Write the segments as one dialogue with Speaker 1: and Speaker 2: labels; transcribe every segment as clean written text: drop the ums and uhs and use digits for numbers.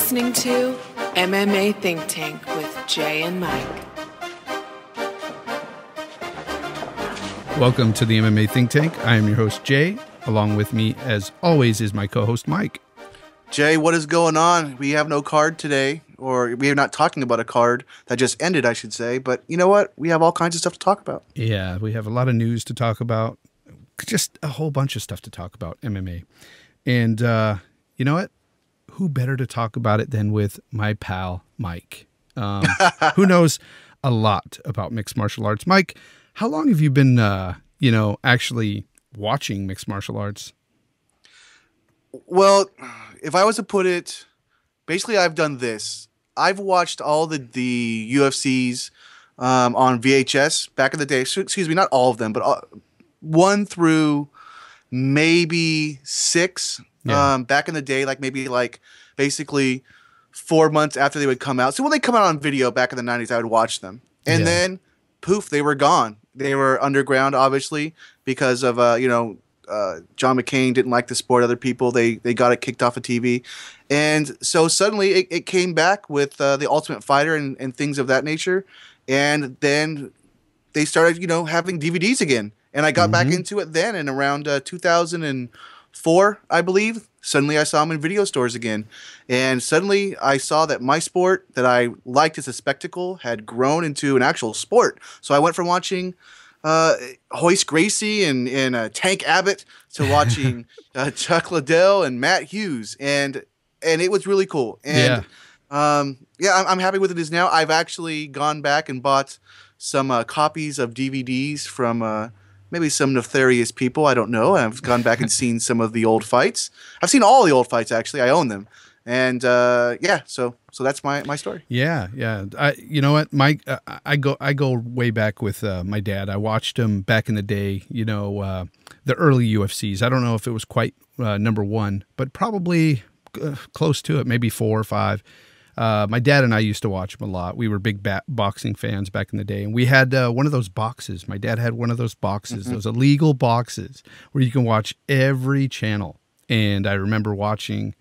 Speaker 1: listening to MMA Think Tank with Jay and Mike.
Speaker 2: Welcome to the MMA Think Tank. I am your host, Jay. Along with me, as always, is my co-host, Mike.
Speaker 3: Jay, what is going on? We have no card today, or we are not talking about a card that just ended, I should say. But you know what? We have all kinds of stuff to talk about.
Speaker 2: Yeah, we have a lot of news to talk about. Just a whole bunch of stuff to talk about, MMA. And you know what? Who better to talk about it than with my pal, Mike, who knows a lot about mixed martial arts. Mike, how long have you been, actually watching mixed martial arts?
Speaker 3: Well, if I was to put it, basically I've done this. I've watched all the UFCs on VHS back in the day. Excuse me, not all of them, but 1 through maybe 6 back in the day, basically 4 months after they would come out. So when they come out on video back in the 90s, I would watch them. And then, poof, they were gone. They were underground, obviously, because of, John McCain didn't like the sport. Other people, they got it kicked off of TV. And so suddenly it came back with The Ultimate Fighter and things of that nature. And then they started, having DVDs again. And I got back into it then in around 2004, I believe. Suddenly I saw them in video stores again. And suddenly I saw that my sport that I liked as a spectacle had grown into an actual sport. So I went from watching Hoist Gracie and Tank Abbott to watching Chuck Liddell and Matt Hughes. And it was really cool. And I'm happy with it as now. I've actually gone back and bought some copies of DVDs from maybe some nefarious people. I don't know. I've gone back and seen some of the old fights. I've seen all the old fights, actually. I own them. And so that's my story.
Speaker 2: Yeah. You know what, Mike? I go way back with my dad. I watched him back in the day. The early UFCs. I don't know if it was quite number 1, but probably close to it. Maybe 4 or 5. My dad and I used to watch him a lot. We were big boxing fans back in the day, and we had one of those boxes. My dad had one of those boxes, those illegal boxes where you can watch every channel. And I remember watching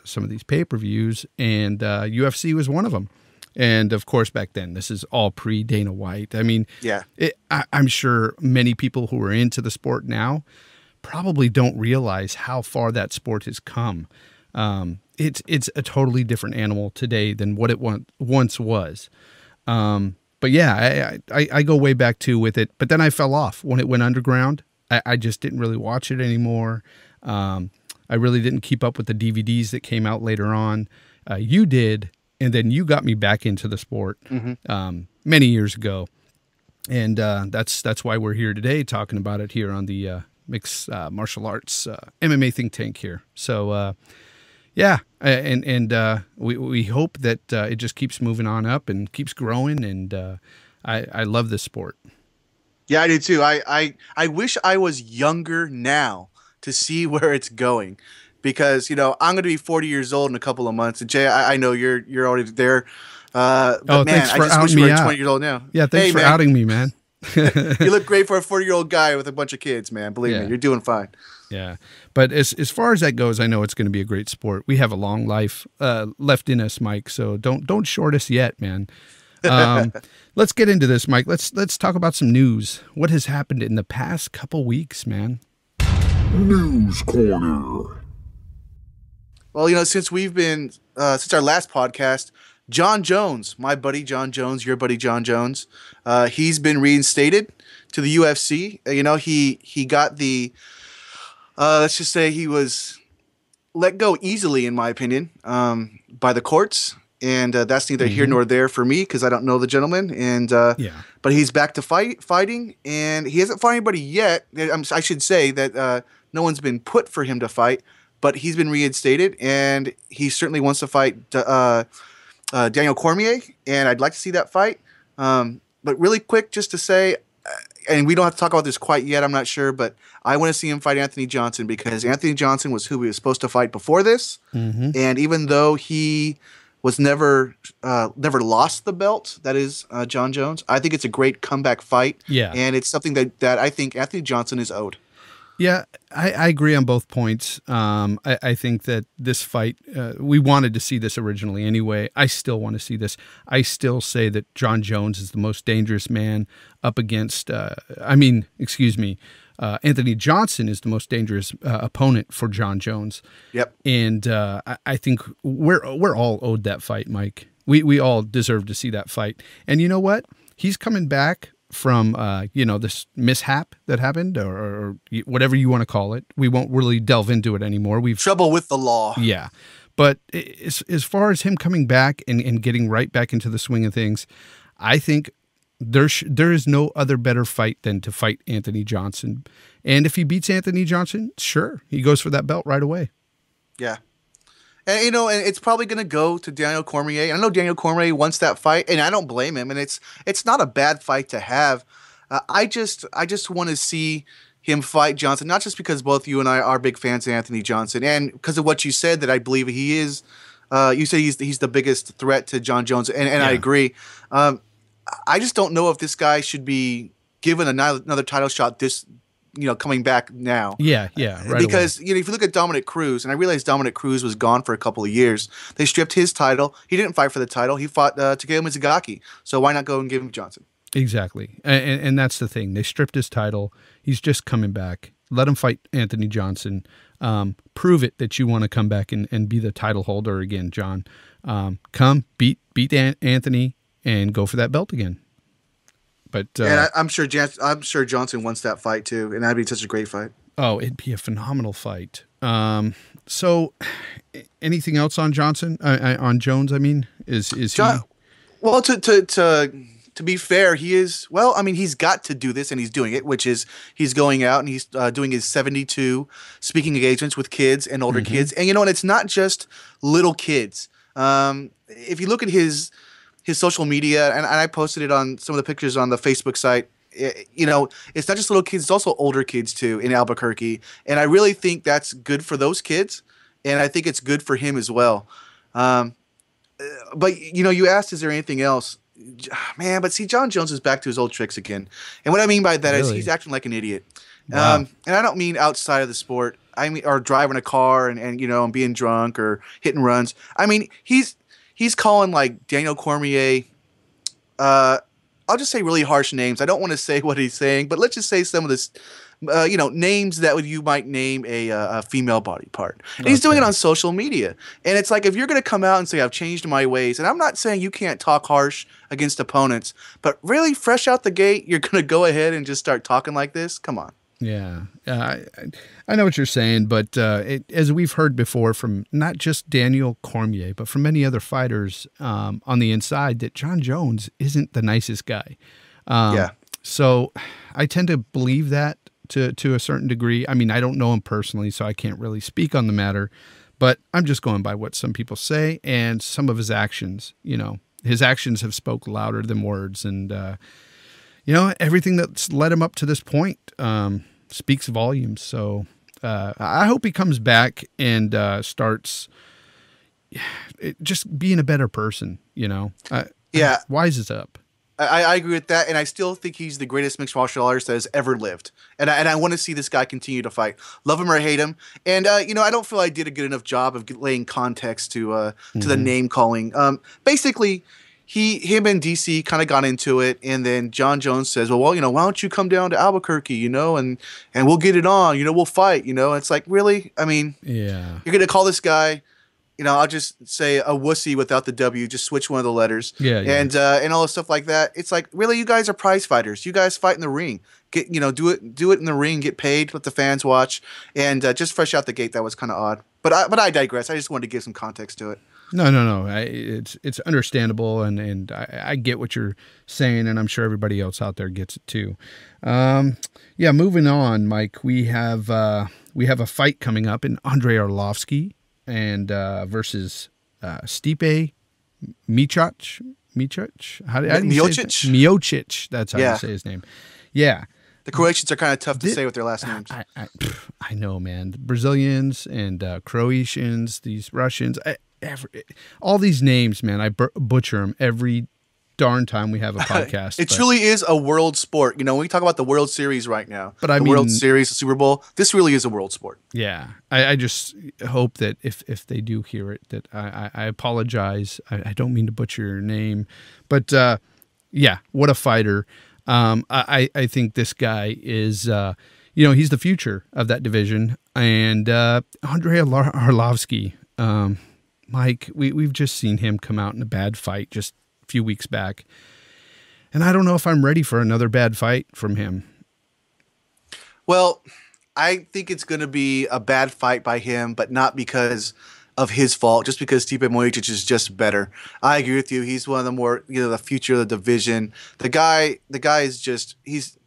Speaker 2: some of these pay-per-views, and UFC was one of them. And of course, back then, this is all pre-Dana White. I mean, I'm sure many people who are into the sport now probably don't realize how far that sport has come. It's a totally different animal today than what it once was. But yeah, I go way back too with it. But then I fell off when it went underground. I just didn't really watch it anymore. I really didn't keep up with the DVDs that came out later on. You did, and then you got me back into the sport many years ago. And that's why we're here today talking about it here on the Mixed Martial Arts MMA Think Tank here. So yeah, and we hope that it just keeps moving on up and keeps growing, and I love this sport.
Speaker 3: Yeah, I do too. I wish I was younger now to see where it's going, because I'm going to be 40 years old in a couple of months. And Jay, I know you're already there. But man,
Speaker 2: thanks for
Speaker 3: I just wish
Speaker 2: outing
Speaker 3: we
Speaker 2: me
Speaker 3: were
Speaker 2: out.
Speaker 3: 20 years old now.
Speaker 2: Yeah, thanks for outing me, man.
Speaker 3: You look great for a 40-year-old guy with a bunch of kids, man. Believe me, you're doing fine.
Speaker 2: Yeah, but as far as that goes, I know it's going to be a great sport. We have a long life left in us, Mike. So don't short us yet, man. Let's get into this, Mike. Let's talk about some news. What has happened in the past couple weeks, man?
Speaker 4: News Corner.
Speaker 3: Well, since we've been since our last podcast, John Jones, my buddy John Jones, your buddy John Jones, he's been reinstated to the UFC. He got the let's just say he was let go easily, in my opinion, by the courts. And that's neither here nor there for me, because I don't know the gentleman. And but he's back to fighting, and he hasn't fought anybody yet. I should say that no one's been put for him to fight, but he's been reinstated, and he certainly wants to fight Daniel Cormier, and I'd like to see that fight. But really quick, just to say, and we don't have to talk about this quite yet, I'm not sure, but I want to see him fight Anthony Johnson, because Anthony Johnson was who he was supposed to fight before this. And even though he was never lost the belt, that is John Jones, I think it's a great comeback fight.
Speaker 2: Yeah.
Speaker 3: And it's something that I think Anthony Johnson is owed.
Speaker 2: Yeah, I agree on both points. I think that this fight, we wanted to see this originally anyway. I still want to see this. I still say that Jon Jones is the most dangerous man up against, Anthony Johnson is the most dangerous opponent for Jon Jones.
Speaker 3: Yep.
Speaker 2: And I think we're all owed that fight, Mike. We all deserve to see that fight. And you know what? He's coming back from this mishap that happened, or whatever you want to call it. We won't really delve into it anymore. We've
Speaker 3: trouble with the law.
Speaker 2: Yeah, but as far as him coming back and getting right back into the swing of things, I think there is no other better fight than to fight Anthony Johnson. And if he beats Anthony Johnson, sure, he goes for that belt right away.
Speaker 3: Yeah. And, and it's probably going to go to Daniel Cormier. And I know Daniel Cormier wants that fight, and I don't blame him. And it's not a bad fight to have. I just want to see him fight Johnson, not just because both you and I are big fans of Anthony Johnson, and because of what you said that I believe he is. You said he's the biggest threat to Jon Jones, and yeah. I agree. I just don't know if this guy should be given another title shot coming back now.
Speaker 2: Yeah, right.
Speaker 3: Because if you look at Dominic Cruz, and I realize Dominic Cruz was gone for a couple of years, they stripped his title. He didn't fight for the title. He fought Takeo Mizugaki. So why not go and give him Johnson?
Speaker 2: Exactly, and that's the thing. They stripped his title. He's just coming back. Let him fight Anthony Johnson. Prove it that you want to come back and be the title holder again, John. Come beat Anthony and go for that belt again. But
Speaker 3: and I'm sure Johnson wants that fight too, and that'd be such a great fight.
Speaker 2: Oh, it'd be a phenomenal fight. So, anything else on Johnson? On Jones, I mean, is he?
Speaker 3: Well, to be fair, he is. Well, I mean, he's got to do this, and he's doing it. Which is, he's going out and he's doing his 72 speaking engagements with kids and older kids, and and it's not just little kids. If you look at his social media, and I posted it on some of the pictures on the Facebook site, it's not just little kids, it's also older kids too in Albuquerque. And I really think that's good for those kids. And I think it's good for him as well. But, you asked, is there anything else? Man, but see, Jon Jones is back to his old tricks again. And what I mean by that is he's acting like an idiot. Wow. And I don't mean outside of the sport. I mean, or driving a car and being drunk or hitting runs. I mean, he's calling like Daniel Cormier, I'll just say really harsh names. I don't want to say what he's saying, but let's just say some of this, names that you might name a female body part. And he's doing it on social media. And it's like, if you're going to come out and say, I've changed my ways, and I'm not saying you can't talk harsh against opponents, but really fresh out the gate, you're going to go ahead and just start talking like this? Come on.
Speaker 2: Yeah, I know what you're saying, but as we've heard before from not just Daniel Cormier, but from many other fighters on the inside, that Jon Jones isn't the nicest guy. So I tend to believe that to a certain degree. I mean, I don't know him personally, so I can't really speak on the matter, but I'm just going by what some people say and some of his actions. His actions have spoke louder than words, and everything that's led him up to this point speaks volumes. So I hope he comes back and starts just being a better person, wises up.
Speaker 3: I agree with that, and I still think he's the greatest mixed martial artist that has ever lived. And I want to see this guy continue to fight. Love him or hate him. And, I don't feel I did a good enough job of laying context to the name calling. Basically, him and DC kind of got into it, and then Jon Jones says, well, why don't you come down to Albuquerque, and we'll get it on, we'll fight, It's like, really? I mean,
Speaker 2: yeah,
Speaker 3: you're going to call this guy, I'll just say a wussy without the W, just switch one of the letters.
Speaker 2: Yeah.
Speaker 3: And all the stuff like that. It's like, really, you guys are prize fighters. You guys fight in the ring. Get, do it in the ring, get paid, let the fans watch, and just fresh out the gate, that was kind of odd. But I digress. I just wanted to give some context to it.
Speaker 2: No. It's understandable, and I get what you're saying, and I'm sure everybody else out there gets it too. Moving on, Mike. We have a fight coming up in Andrei Arlovsky and versus Stipe Miocic. How do you say it? Miocic. That's how you say his name. Yeah.
Speaker 3: The Croatians are kind of tough to say with their last names.
Speaker 2: I know, man. The Brazilians and Croatians, these Russians, all these names, man. I butcher them every darn time we have a podcast.
Speaker 3: It truly is a world sport. You know, when we talk about the World Series right now,
Speaker 2: But I
Speaker 3: the
Speaker 2: mean,
Speaker 3: World Series, the Super Bowl, this really is a world sport.
Speaker 2: yeah, I just hope that if they do hear it, that I apologize. I don't mean to butcher your name, but yeah, what a fighter. I think this guy is, he's the future of that division. And Andrei Arlovsky, Mike, we've just seen him come out in a bad fight just a few weeks back. And I don't know if I'm ready for another bad fight from him.
Speaker 3: Well, I think it's going to be a bad fight by him, but not because of his fault, just because Stipe Miocic is just better. I agree with you. He's one of the more, the future of the division. The guy is just, he's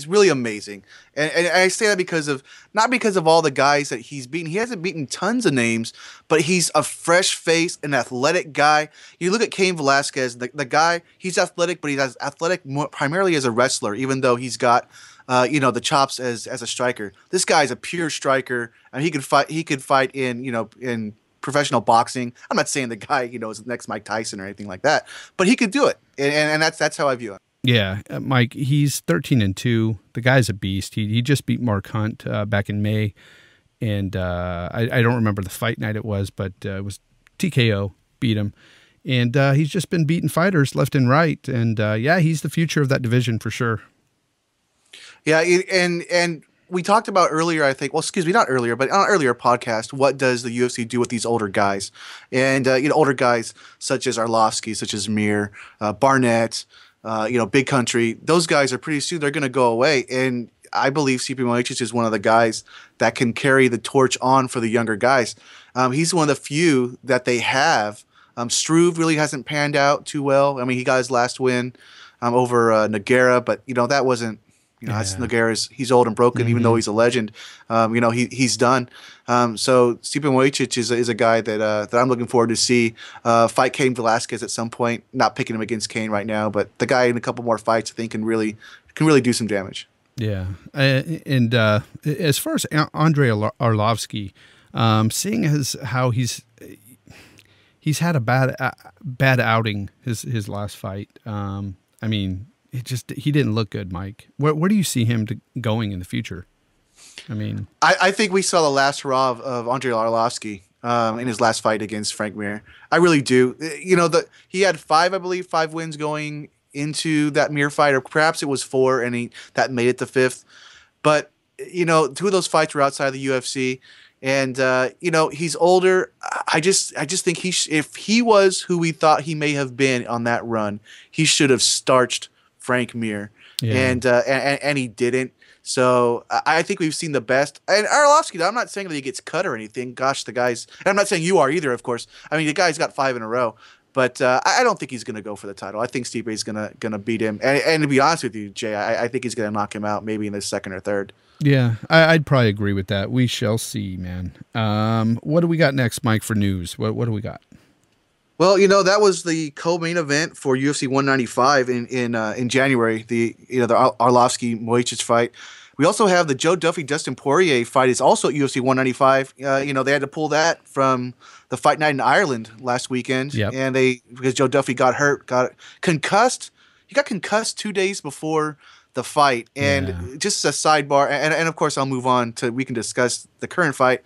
Speaker 3: really amazing. And I say that not because of all the guys that he's beaten. He hasn't beaten tons of names, but he's a fresh face, an athletic guy. You look at Cain Velasquez, the guy, he's athletic, but he's athletic primarily as a wrestler, even though he's got the chops as a striker. This guy's a pure striker, and he could fight in professional boxing. I'm not saying the guy, is the next Mike Tyson or anything like that, but he could do it. And that's how I view him.
Speaker 2: Yeah, Mike, he's 13-2. The guy's a beast. He just beat Mark Hunt back in May. And I don't remember the fight night it was, but it was TKO beat him. And he's just been beating fighters left and right. And he's the future of that division for sure.
Speaker 3: Yeah, and we talked about earlier, I think, not earlier, but on an earlier podcast, what does the UFC do with these older guys? And, older guys such as Arlovsky, such as Mir, Barnett, Big Country, those guys are pretty soon, they're going to go away. And I believe Stipe Miocic is one of the guys that can carry the torch on for the younger guys. He's one of the few that they have. Struve really hasn't panned out too well. I mean, he got his last win over Nogueira, but, that wasn't, that's Nogueira's. He's old and broken, even though he's a legend. He's done. So Stipe Miocic is a guy that I'm looking forward to see fight Cain Velasquez at some point. Not picking him against Cain right now, but the guy in a couple more fights I think can really do some damage.
Speaker 2: Yeah, and as far as Andrei Arlovsky, seeing as how he's had a bad outing his last fight. I mean, he didn't look good, Mike. Where do you see him going in the future? I mean,
Speaker 3: I think we saw the last hurrah of Andrei Arlovsky in his last fight against Frank Mir. I really do. He had 5 wins going into that Mir fight, or perhaps it was 4, and that made it the 5th. But 2 of those fights were outside of the UFC, and he's older. I just think if he was who we thought he may have been on that run, he should have starched Frank Mir, and he didn't. So I think we've seen the best. And Arlovsky, I'm not saying that he gets cut or anything. Gosh, the guy's, and I'm not saying you are either, of course. I mean, the guy's got 5 in a row, but I don't think he's going to go for the title. I think Stipe is gonna beat him. And to be honest with you, Jay, I think he's going to knock him out maybe in the 2nd or 3rd.
Speaker 2: Yeah, I'd probably agree with that. We shall see, man. What do we got next, Mike, for news? What do we got?
Speaker 3: Well, that was the co-main event for UFC 195 in January. The Arlovsky Miocic fight. We also have the Joe Duffy Dustin Poirier fight is also at UFC 195. They had to pull that from the fight night in Ireland last weekend, and because Joe Duffy got hurt, got concussed. He got concussed 2 days before the fight, and just as a sidebar, and of course I'll move on to we can discuss the current fight.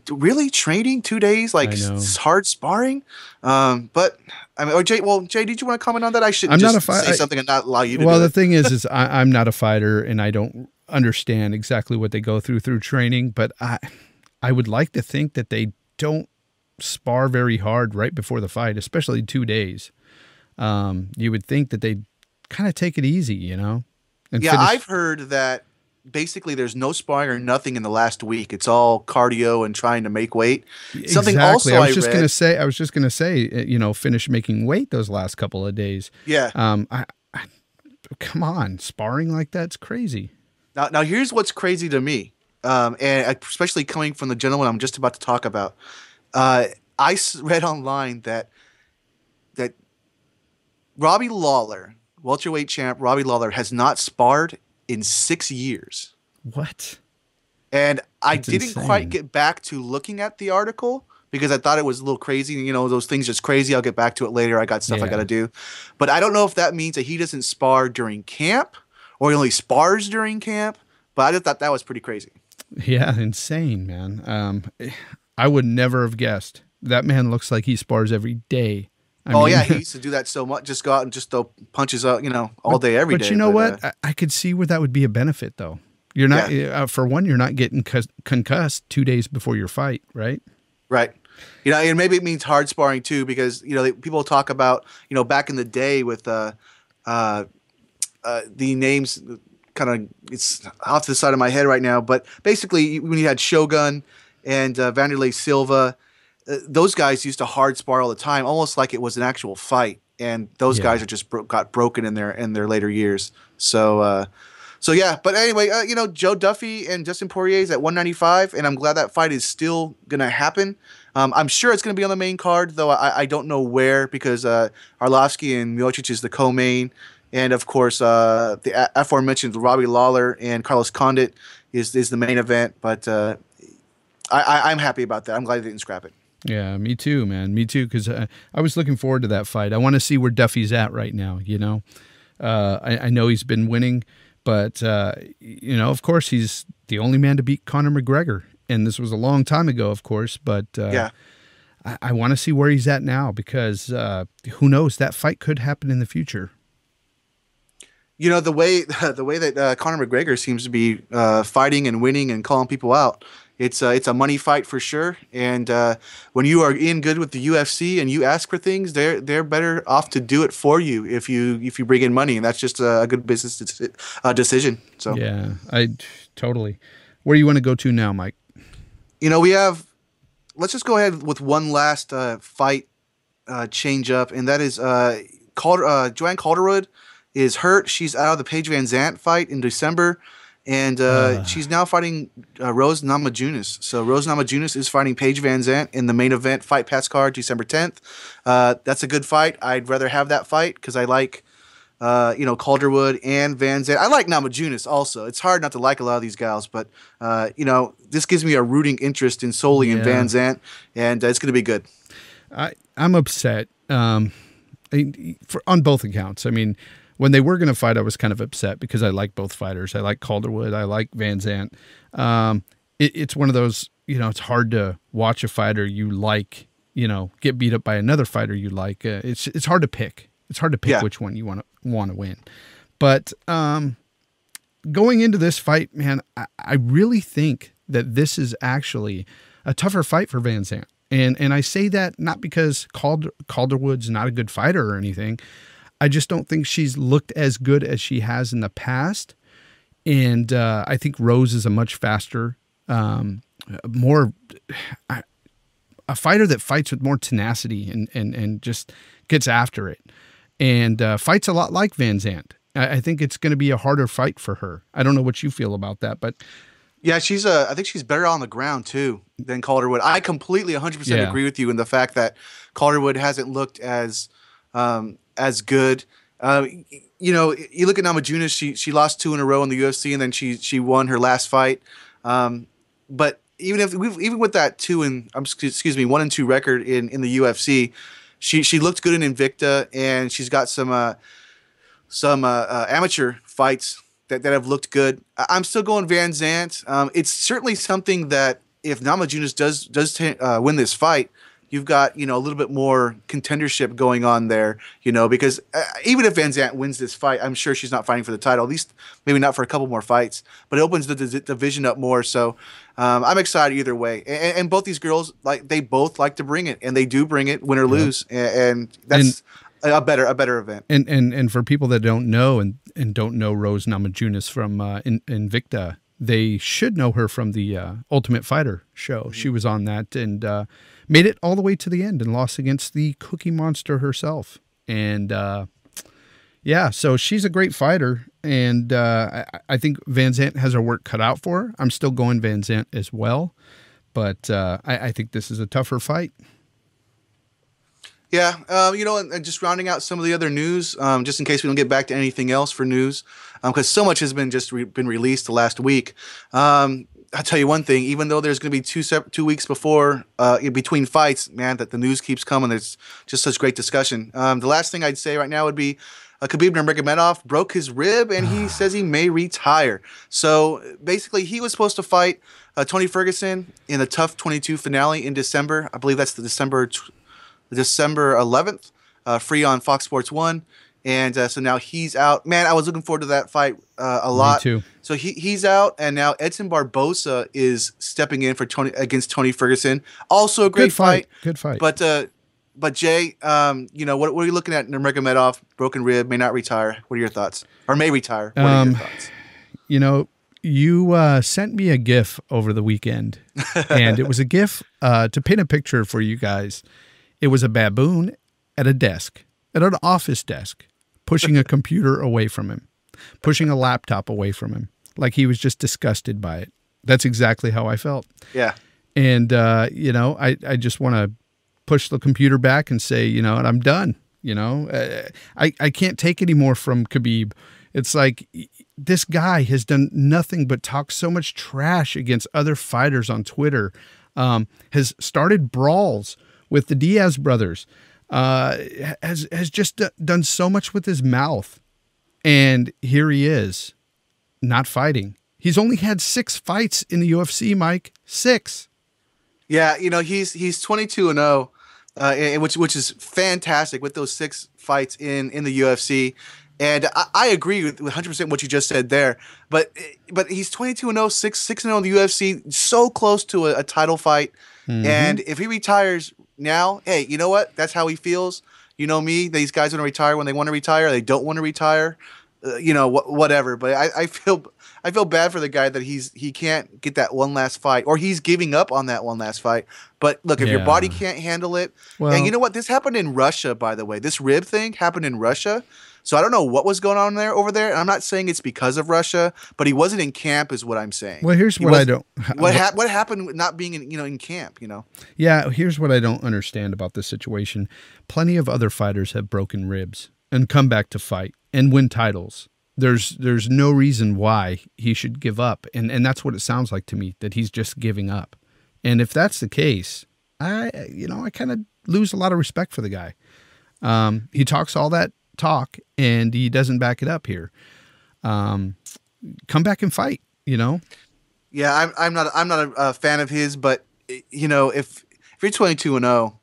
Speaker 3: Really training 2 days, like hard sparring, but I mean, Jay, did you want to comment on that? I should say something and not allow you to.
Speaker 2: Well, the thing is I'm not a fighter, and I don't understand exactly what they go through training. But I would like to think that they don't spar very hard right before the fight, especially 2 days. You would think that they'd kind of take it easy, and
Speaker 3: I've heard that. Basically, there's no sparring or nothing in the last week. It's all cardio and trying to make weight. Something
Speaker 2: exactly.
Speaker 3: also
Speaker 2: I was just gonna say, finish making weight those last couple of days.
Speaker 3: Yeah.
Speaker 2: Come on, sparring like that's crazy.
Speaker 3: Now here's what's crazy to me, and especially coming from the gentleman I'm just about to talk about. I read online that Robbie Lawler, welterweight champ Robbie Lawler, has not sparred in 6 years.
Speaker 2: What?
Speaker 3: And I didn't quite get back to looking at the article because I thought it was a little crazy. You know, those things just crazy. I'll get back to it later. I got stuff I
Speaker 2: Yeah.
Speaker 3: got to do. But I don't know if that means that he doesn't spar during camp or he only spars during camp. But I just thought that was pretty crazy.
Speaker 2: Yeah, insane, man. I would never have guessed. That man looks like he spars every day. I mean,
Speaker 3: Yeah, he used to do that so much. Just go out and just throw punches out, you know, all day, every day.
Speaker 2: But you know what? I could see where that would be a benefit, though. You're not, for one, you're not getting concussed 2 days before your fight, right?
Speaker 3: Right. You know, and maybe it means hard sparring too, because you know people talk about, you know, back in the day with the names. Kind of, it's off to the side of my head right now, but basically when you had Shogun and Vanderlei Silva, those guys used to hard spar all the time, almost like it was an actual fight. And those guys are just got broken in their later years. So yeah. But anyway, you know, Joe Duffy and Dustin Poirier is at 195, and I'm glad that fight is still gonna happen. I'm sure it's gonna be on the main card, though I don't know where, because Arlovsky and Miocic is the co-main. And of course, the aforementioned Robbie Lawler and Carlos Condit is the main event. But I'm happy about that. I'm glad they didn't scrap it.
Speaker 2: Yeah, me too, man. Me too, because I was looking forward to that fight. I want to see where Duffy's at right now, you know. I know he's been winning, but, you know, of course, he's the only man to beat Conor McGregor. And this was a long time ago, of course. But I want to see where he's at now, because who knows? That fight could happen in the future.
Speaker 3: You know, the way that Conor McGregor seems to be fighting and winning and calling people out, it's a money fight for sure. And when you are in good with the UFC and you ask for things, they're better off to do it for you if you bring in money, and that's just a good business decision. So
Speaker 2: yeah, I totally. Where do you want to go to now, Mike?
Speaker 3: You know, let's just go ahead with one last fight change up, and that is Joanne Calderwood is hurt. She's out of the Paige Van Zandt fight in December, and she's now fighting Rose Namajunas. So Rose Namajunas is fighting Paige Van Zandt in the main event Fight Pass card December 10th. That's a good fight. I'd rather have that fight because I like you know, Calderwood and Van Zandt. I like Namajunas also. It's hard not to like a lot of these gals, but you know, this gives me a rooting interest in solely in Van Zandt, and it's going to be good.
Speaker 2: I'm upset on both accounts. I mean, when they were going to fight, I was kind of upset because I like both fighters. I like Calderwood. I like Van Zandt. It's one of those, you know, it's hard to watch a fighter you like, you know, get beat up by another fighter you like. It's hard to pick. It's hard to pick which one you want to win. But going into this fight, man, I really think that this is actually a tougher fight for Van Zandt. And I say that not because Calderwood's not a good fighter or anything. I just don't think she's looked as good as she has in the past. And I think Rose is a much faster, more a fighter that fights with more tenacity and just gets after it. And fights a lot like Van Zandt. I think it's going to be a harder fight for her. I don't know what you feel about that, but
Speaker 3: yeah, I think she's better on the ground too than Calderwood. I completely 100% agree with you in the fact that Calderwood hasn't looked as good. You know, you look at Namajunas, she lost 2 in a row in the UFC, and then she won her last fight. But even with that 1-2 record in the UFC, she looked good in Invicta, and she's got some amateur fights that have looked good. I'm still going Van Zandt. It's certainly something that if Namajunas does win this fight, you've got, you know, a little bit more contendership going on there, you know, because even if Van Zandt wins this fight, I'm sure she's not fighting for the title, at least maybe not for a couple more fights, but it opens the division up more. So I'm excited either way. And both these girls, they both like to bring it, and they do bring it, win or lose. And that's a better event.
Speaker 2: And for people that don't know and don't know Rose Namajunas from Invicta, they should know her from the Ultimate Fighter show. Mm-hmm. She was on that and made it all the way to the end and lost against the Cookie Monster herself. And yeah, so she's a great fighter. And I think Van Zandt has her work cut out for her. I'm still going Van Zandt as well. But I think this is a tougher fight.
Speaker 3: Yeah, you know, and just rounding out some of the other news, just in case we don't get back to anything else for news, because so much has been been released the last week. I'll tell you one thing. Even though there's going to be 2 weeks before in between fights, man, that the news keeps coming. There's just such great discussion. The last thing I'd say right now would be Khabib Nurmagomedov broke his rib, and he says he may retire. So basically, he was supposed to fight Tony Ferguson in a TUF 22 finale in December. I believe that's the December 11th, free on Fox Sports 1. And so now he's out. Man, I was looking forward to that fight a lot.
Speaker 2: Me too.
Speaker 3: So he's out, and now Edson Barbosa is stepping in for against Tony Ferguson. Also a great fight.
Speaker 2: Good fight.
Speaker 3: But Jay, you know, what are you looking at? Nurmagomedov, broken rib, may not retire. What are your thoughts? Or may retire. What are your thoughts?
Speaker 2: You know, you sent me a GIF over the weekend, and it was a GIF to paint a picture for you guys. It was a baboon at a desk, at an office desk, pushing a computer away from him, pushing a laptop away from him, like he was just disgusted by it. That's exactly how I felt.
Speaker 3: Yeah.
Speaker 2: And, you know, I just want to push the computer back and say, you know, and I'm done. You know, I can't take any more from Khabib. It's like this guy has done nothing but talk so much trash against other fighters on Twitter, has started brawls with the Diaz brothers, has just done so much with his mouth. And here he is, not fighting. He's only had 6 fights in the UFC, Mike. 6.
Speaker 3: Yeah, you know, he's 22-0, which is fantastic with those 6 fights in the UFC. And I agree with 100% what you just said there. But he's 22-0, 6-0 in the UFC, so close to a title fight. Mm-hmm. And if he retires now, hey, you know what? That's how he feels. You know me, these guys want to retire when they want to retire. They don't want to retire. You know, whatever. But I feel bad for the guy that he can't get that one last fight, or he's giving up on that one last fight. But look, if your body can't handle it, well, and you know what? This happened in Russia, by the way. This rib thing happened in Russia. So I don't know what was going on over there. And I'm not saying it's because of Russia, but he wasn't in camp, is what I'm saying.
Speaker 2: Well, here's what I don't.
Speaker 3: What happened with not being in camp? You know.
Speaker 2: Yeah, here's what I don't understand about this situation. Plenty of other fighters have broken ribs and come back to fight and win titles. There's no reason why he should give up, and that's what it sounds like to me, that he's just giving up. And if that's the case, I kind of lose a lot of respect for the guy. He talks all that talk and he doesn't back it up here. Come back and fight, you know?
Speaker 3: Yeah, I'm not a fan of his, but you know, if you're 22-0,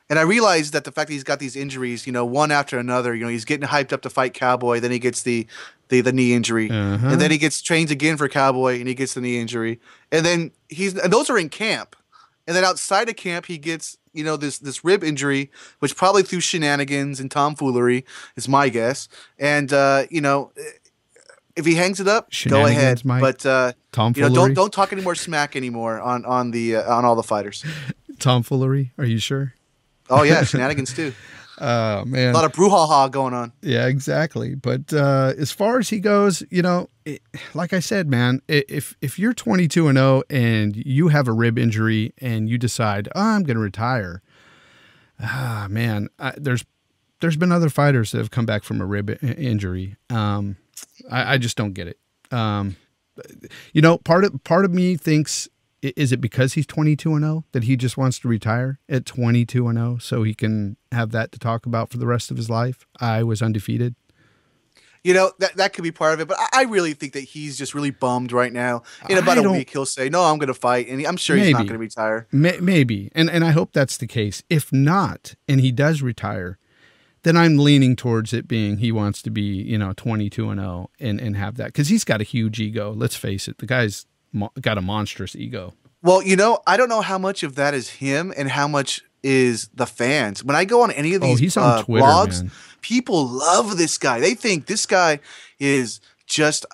Speaker 3: and I realize that the fact that he's got these injuries, you know, one after another, you know, he's getting hyped up to fight Cowboy, then he gets the knee injury, and then he gets trained again for Cowboy, and he gets the knee injury, and then and those are in camp, and then outside of camp he gets, you know, this rib injury, which probably through shenanigans and tomfoolery is my guess, and you know, if he hangs it up, go ahead,
Speaker 2: Mike.
Speaker 3: But
Speaker 2: tomfoolery?
Speaker 3: You know, don't talk any more smack anymore on all the fighters.
Speaker 2: Tomfoolery? Are you sure?
Speaker 3: Oh yeah, shenanigans too.
Speaker 2: Oh man,
Speaker 3: a lot of brouhaha going on.
Speaker 2: Yeah, exactly. But as far as he goes, you know, like I said, man, if you're 22-0 and you have a rib injury and you decide, oh, I'm going to retire, man, there's been other fighters that have come back from a rib injury. I just don't get it. You know, part of me thinks, is it because he's 22-0 that he just wants to retire at 22-0 so he can have that to talk about for the rest of his life? I was undefeated.
Speaker 3: You know, that could be part of it, but I really think that he's just really bummed right now. In about a week, he'll say, no, I'm going to fight, and I'm sure he's not going to retire.
Speaker 2: Maybe, and I hope that's the case. If not, and he does retire, then I'm leaning towards it being he wants to be, you know, 22-0 and have that, because he's got a huge ego. Let's face it, the guy's got a monstrous ego.
Speaker 3: Well, you know, I don't know how much of that is him and how much is the fans. When I go on any of these
Speaker 2: he's on Twitter,
Speaker 3: blogs,
Speaker 2: man. People
Speaker 3: love this guy. They think this guy is just,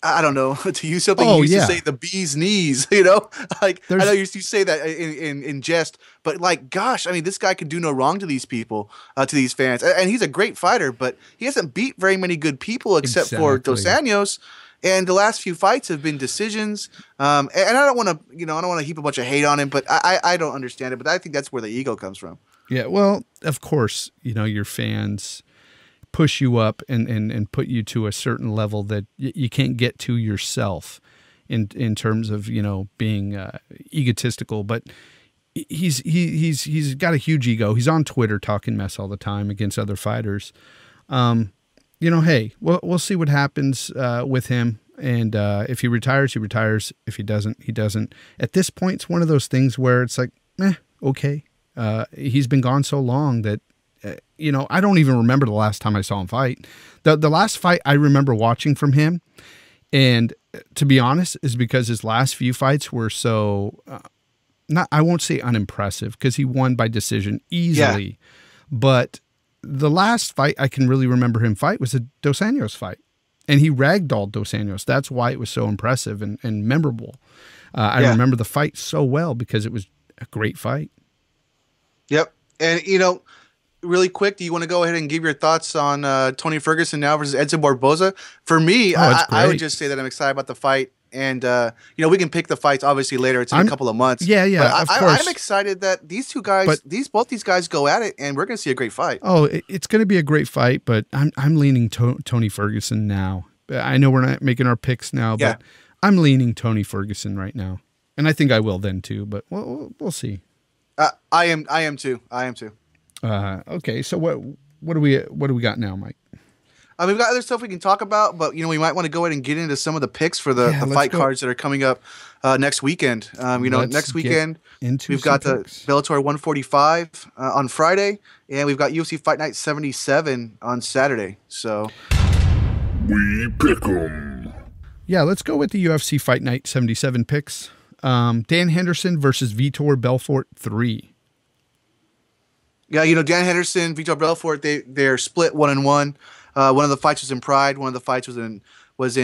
Speaker 3: I don't know, to use something you used to say, the bee's knees, you know? Like, I know you used to say that in jest, but like, gosh, I mean, this guy can do no wrong to these people, to these fans. And he's a great fighter, but he hasn't beat very many good people except for Dos Anjos. And the last few fights have been decisions. And I don't want to, heap a bunch of hate on him, but I don't understand it. But I think that's where the ego comes from.
Speaker 2: Yeah, well, of course, you know, your fans push you up and put you to a certain level that you can't get to yourself. in terms of, you know, being egotistical, but he's got a huge ego. He's on Twitter talking mess all the time against other fighters. You know, hey, we'll see what happens with him. And if he retires, he retires. If he doesn't, he doesn't. At this point, it's one of those things where it's like, okay. He's been gone so long that, you know, I don't even remember the last time I saw him fight. The last fight I remember watching from him, and to be honest, is because his last few fights were so, I won't say unimpressive, because he won by decision easily. Yeah. But the last fight I can really remember him fight was the Dos Anjos fight. And he ragdolled Dos Anjos. That's why it was so impressive and memorable. I remember the fight so well because it was a great fight.
Speaker 3: Yep. And, you know, really quick, do you want to go ahead and give your thoughts on Tony Ferguson now versus Edson Barboza? For me, I would just say that I'm excited about the fight. And, you know, we can pick the fights obviously later. It's in a couple of months.
Speaker 2: Yeah, of course.
Speaker 3: I'm excited that these two guys, both these guys go at it, and we're going to see a great fight.
Speaker 2: Oh, it's going to be a great fight, but I'm leaning Tony Ferguson now. I know we're not making our picks now, but I'm leaning Tony Ferguson right now. And I think I will then too, but we'll see.
Speaker 3: I am too.
Speaker 2: Okay, so what do we got now, Mike?
Speaker 3: We've got other stuff we can talk about, but, you know, we might want to go ahead and get into some of the picks for the fight cards that are coming up next weekend. You know, next weekend we've got the Bellator 145 on Friday, and we've got UFC Fight Night 77 on Saturday. So
Speaker 4: we pick 'em.
Speaker 2: Yeah, let's go with the UFC Fight Night 77 picks. Dan Henderson versus Vitor Belfort 3.
Speaker 3: Yeah, you know, Dan Henderson, Vitor Belfort, they're split 1-1. One of the fights was in Pride. One of the fights was in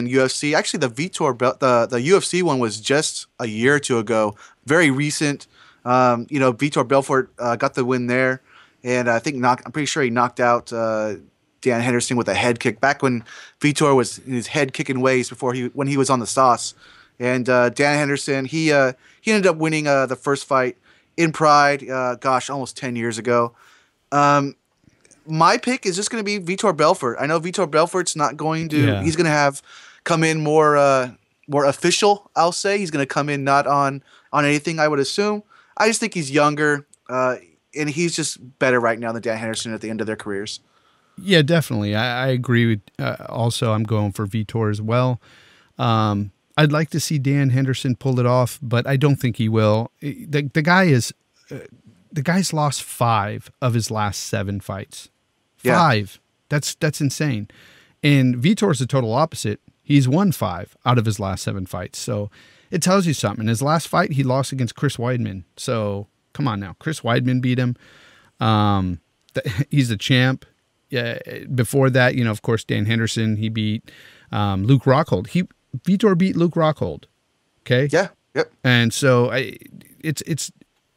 Speaker 3: UFC. Actually, the UFC one was just a year or two ago. Very recent. You know, Vitor Belfort got the win there, and I'm pretty sure he knocked out Dan Henderson with a head kick back when Vitor was in his head kicking ways when he was on the sauce. And Dan Henderson, he ended up winning the first fight in Pride. Almost 10 years ago. My pick is just going to be Vitor Belfort. I know Vitor Belfort's not going to. He's going to come in more official. I'll say he's going to come in not on anything. I would assume. I just think he's younger, and he's just better right now than Dan Henderson at the end of their careers. Yeah,
Speaker 2: definitely. I agree with. Also, I'm going for Vitor as well. I'd like to see Dan Henderson pull it off, but I don't think he will. The guy's lost 5 of his last 7 fights. 5. That's insane. And Vitor's the total opposite. He's won 5 out of his last 7 fights. So it tells you something. His last fight, he lost against Chris Weidman. So come on now. Chris Weidman beat him. He's the champ. Yeah. Before that, you know, of course, Dan Henderson, he beat Luke Rockhold. Vitor beat Luke Rockhold. Okay.
Speaker 3: Yeah. Yep.
Speaker 2: And so it's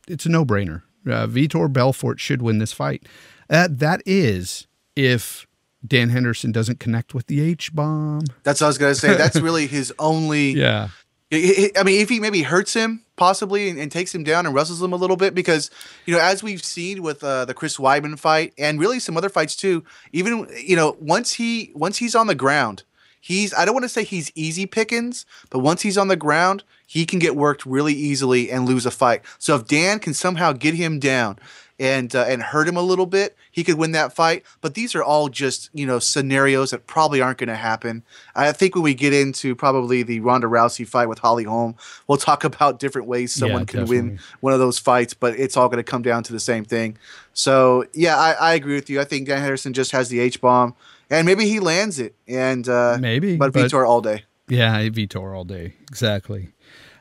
Speaker 2: a no-brainer. Vitor Belfort should win this fight. That is if Dan Henderson doesn't connect with the H-bomb.
Speaker 3: That's what I was going to say. That's really his only.
Speaker 2: Yeah.
Speaker 3: I mean, if he maybe hurts him possibly and takes him down and wrestles him a little bit, because, you know, as we've seen with the Chris Weidman fight and really some other fights too, even, you know, once he's on the ground, I don't want to say he's easy pickings, but once he's on the ground, he can get worked really easily and lose a fight. So if Dan can somehow get him down and hurt him a little bit, he could win that fight. But these are all just, you know, scenarios that probably aren't going to happen. I think when we get into probably the Ronda Rousey fight with Holly Holm, we'll talk about different ways someone can win one of those fights, but it's all going to come down to the same thing. So, yeah, I agree with you. I think Dan Henderson just has the H-bomb, and maybe he lands it. And
Speaker 2: maybe,
Speaker 3: but Vitor all day.
Speaker 2: Yeah, Vitor all day. Exactly.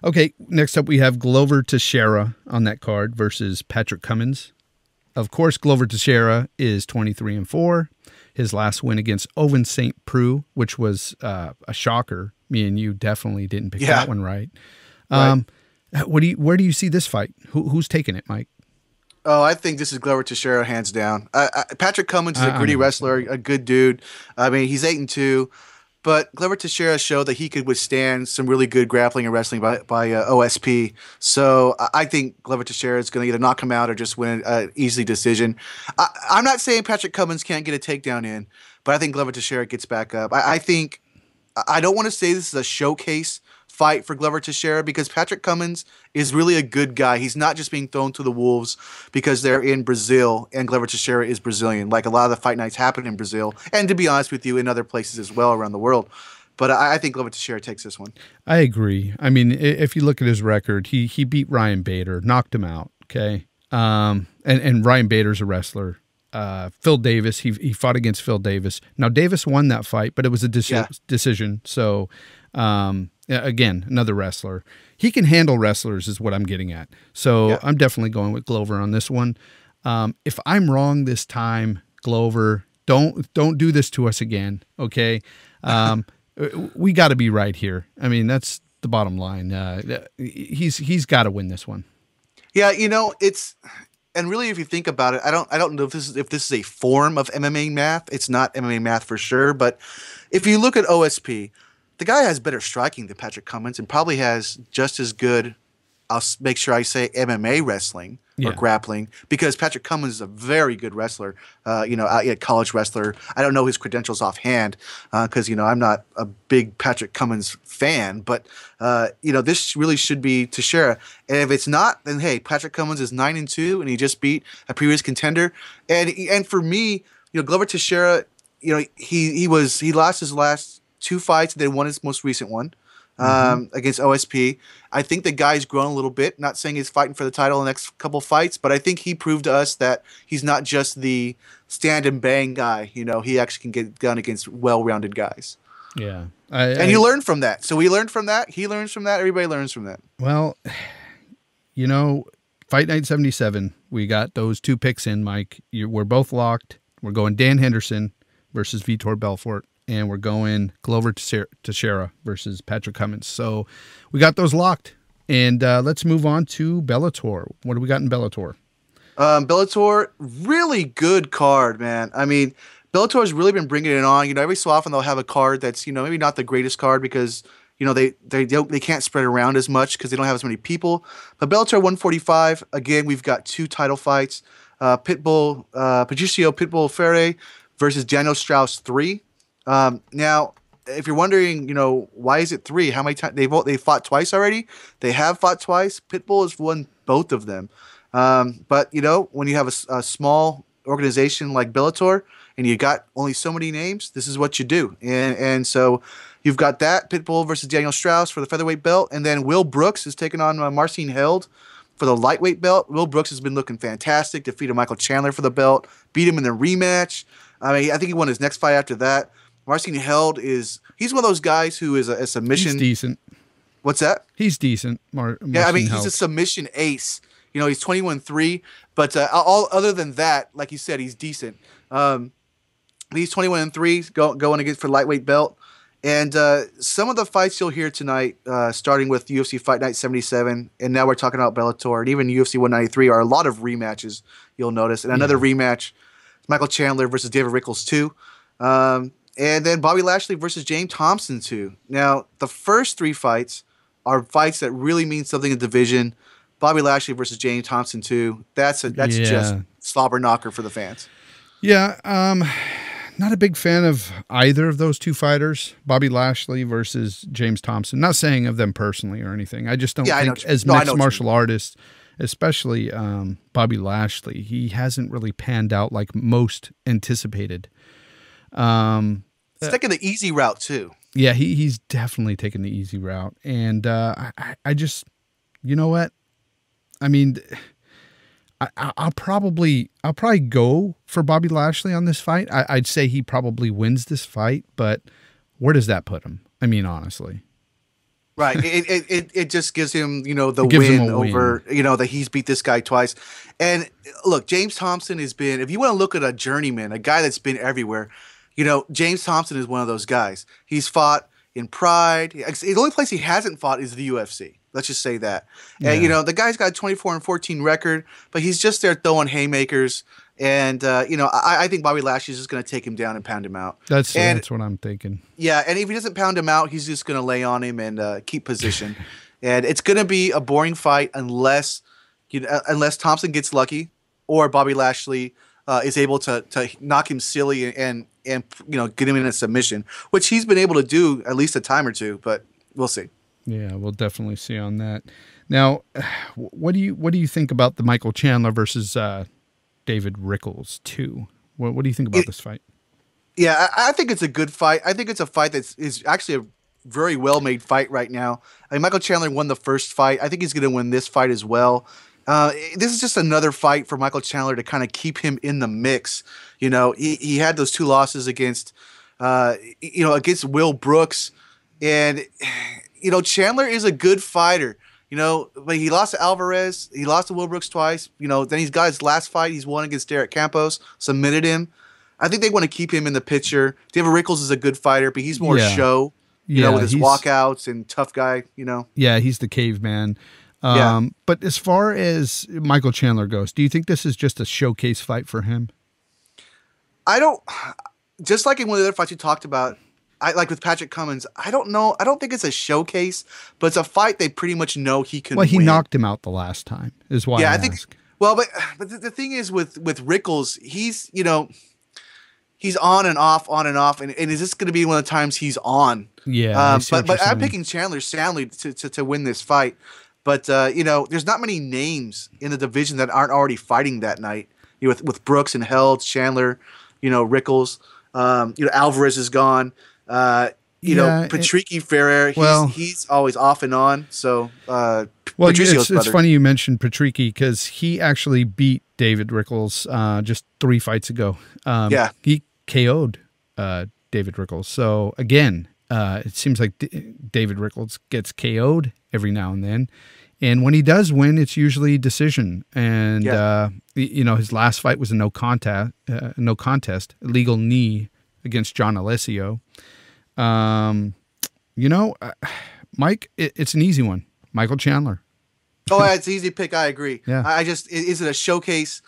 Speaker 2: Okay, next up we have Glover Teixeira on that card versus Patrick Cummins. Of course, Glover Teixeira is 23-4. His last win against Owen St. Preux, which was a shocker. Me and you definitely didn't pick that one right. Where do you see this fight? Who's taking it, Mike?
Speaker 3: Oh, I think this is Glover Teixeira hands down. Patrick Cummins is a gritty wrestler, a good dude. I mean, he's 8-2. But Glover Teixeira showed that he could withstand some really good grappling and wrestling by OSP. So I think Glover Teixeira is going to either knock him out or just win an easy decision. I'm not saying Patrick Cummins can't get a takedown in, but I think Glover Teixeira gets back up. I think – I don't want to say this is a showcase fight for Glover Teixeira because Patrick Cummins is really a good guy. He's not just being thrown to the wolves because they're in Brazil and Glover Teixeira is Brazilian. Like a lot of the fight nights happen in Brazil, and to be honest with you, in other places as well around the world. But I think Glover Teixeira takes this one.
Speaker 2: I agree. I mean, if you look at his record, he beat Ryan Bader, knocked him out. Okay, and Ryan Bader's a wrestler. Phil Davis, he fought against Phil Davis. Now Davis won that fight, but it was a decision. So again, another wrestler. He can handle wrestlers, is what I'm getting at. So I'm definitely going with Glover on this one. If I'm wrong this time, Glover, don't do this to us again. Okay. We got to be right here. I mean, that's the bottom line. He's got to win this one.
Speaker 3: Yeah, and really, if you think about it, I don't know if this is a form of MMA math. It's not MMA math for sure, but if you look at OSP, the guy has better striking than Patrick Cummins and probably has just as good. I'll make sure I say MMA wrestling or grappling because Patrick Cummins is a very good wrestler, a college wrestler. I don't know his credentials offhand because, I'm not a big Patrick Cummins fan, but, this really should be Teixeira. And if it's not, then, hey, Patrick Cummins is 9-2 and he just beat a previous contender. And for me, Glover Teixeira, he lost his last 2 fights and then won his most recent one. Against OSP. I think the guy's grown a little bit. Not saying he's fighting for the title in the next couple fights, but I think he proved to us that he's not just the stand and bang guy. He actually can get done against well-rounded guys.
Speaker 2: Yeah.
Speaker 3: And you learn from that. So we learned from that. He learns from that. Everybody learns from that.
Speaker 2: Well, Fight Night 77, we got those 2 picks in, Mike. We're both locked. We're going Dan Henderson versus Vitor Belfort. And we're going Glover Teixeira versus Patrick Cummins. So we got those locked. And let's move on to Bellator. What do we got in Bellator?
Speaker 3: Bellator, really good card, man. I mean, Bellator has really been bringing it on. Every so often they'll have a card that's, maybe not the greatest card because, they can't spread around as much because they don't have as many people. But Bellator 145, again, we've got 2 title fights. Patricio Pitbull Ferre versus Daniel Strauss 3. Now, if you're wondering, why is it 3? How many times they fought twice already? They have fought twice. Pitbull has won both of them. But when you have a small organization like Bellator and you got only so many names, this is what you do. And so you've got that Pitbull versus Daniel Strauss for the featherweight belt, and then Will Brooks is taking on Marcin Held for the lightweight belt. Will Brooks has been looking fantastic. Defeated Michael Chandler for the belt. Beat him in the rematch. I mean, I think he won his next fight after that. Marcin Held he's one of those guys who is a submission.
Speaker 2: He's decent.
Speaker 3: What's that?
Speaker 2: He's decent.
Speaker 3: Yeah, I mean,
Speaker 2: Held.
Speaker 3: he's a submission ace. He's 21-3, but all other than that, like you said, he's decent. He's 21-3 going against for lightweight belt. And some of the fights you'll hear tonight, starting with UFC Fight Night 77, and now we're talking about Bellator, and even UFC 193 are a lot of rematches, you'll notice. And another rematch, Michael Chandler versus David Rickles 2. And then Bobby Lashley versus James Thompson 2. Now, the first 3 fights are fights that really mean something in the division. Bobby Lashley versus James Thompson 2. That's just slobber knocker for the fans.
Speaker 2: Yeah, not a big fan of either of those 2 fighters, Bobby Lashley versus James Thompson. Not saying of them personally or anything. I just don't think as mixed martial artists, especially Bobby Lashley, he hasn't really panned out like most anticipated.
Speaker 3: It's taking the easy route too.
Speaker 2: Yeah, he's definitely taking the easy route. And I just, you know what? I mean, I'll probably go for Bobby Lashley on this fight. I'd say he probably wins this fight, but where does that put him? I mean, honestly.
Speaker 3: Right. It just gives him, the win over, that he's beat this guy twice. And look, James Thompson has been, if you want to look at a journeyman, a guy that's been everywhere, James Thompson is one of those guys. He's fought in Pride. The only place he hasn't fought is the UFC. Let's just say that. Yeah. And, the guy's got a 24-14 record, but he's just there throwing haymakers. And, I think Bobby Lashley's just going to take him down and pound him out. That's
Speaker 2: what I'm thinking.
Speaker 3: Yeah, and if he doesn't pound him out, he's just going to lay on him and keep position. And it's going to be a boring fight unless Thompson gets lucky or Bobby Lashley is able to knock him silly and get him in a submission, which he's been able to do at least a time or two, but we'll see.
Speaker 2: Yeah, we'll definitely see on that. Now, what do you think about the Michael Chandler versus David Rickles 2? What do you think about this fight?
Speaker 3: Yeah, I think it's a good fight. I think it's a fight that is actually a very well made fight right now. I mean, Michael Chandler won the first fight. I think he's going to win this fight as well. This is just another fight for Michael Chandler to kind of keep him in the mix. You know, he had those 2 losses against, against Will Brooks, and Chandler is a good fighter. But he lost to Alvarez. He lost to Will Brooks twice. Then he's got his last fight. He's won against Derek Campos, submitted him. I think they want to keep him in the picture. David Rickles is a good fighter, but he's more show, with his walkouts and tough guy,
Speaker 2: Yeah, he's the caveman. But as far as Michael Chandler goes, do you think this is just a showcase fight for him?
Speaker 3: I don't. Just like in one of the other fights you talked about, like with Patrick Cummins, I don't know. I don't think it's a showcase, but it's a fight they pretty much know he can win.
Speaker 2: Well, he knocked him out the last time, is why I think.
Speaker 3: Well, but the thing is with Rickles, he's he's on and off, and is this going to be one of the times he's on?
Speaker 2: Yeah,
Speaker 3: but I'm picking Chandler soundly to win this fight. But there's not many names in the division that aren't already fighting that night. With Brooks and Held, Chandler, Rickles, Alvarez is gone. Patricky Ferrer, he's always off and on. So,
Speaker 2: it's funny you mentioned Patricky because he actually beat David Rickles just 3 fights ago. He KO'd David Rickles. So again, it seems like David Rickles gets KO'd every now and then. And when he does win, it's usually decision. And, his last fight was a no contest, illegal knee against John Alessio. Mike, it's an easy one. Michael Chandler.
Speaker 3: Oh, it's an easy pick. I agree.
Speaker 2: Yeah.
Speaker 3: Is it a showcase?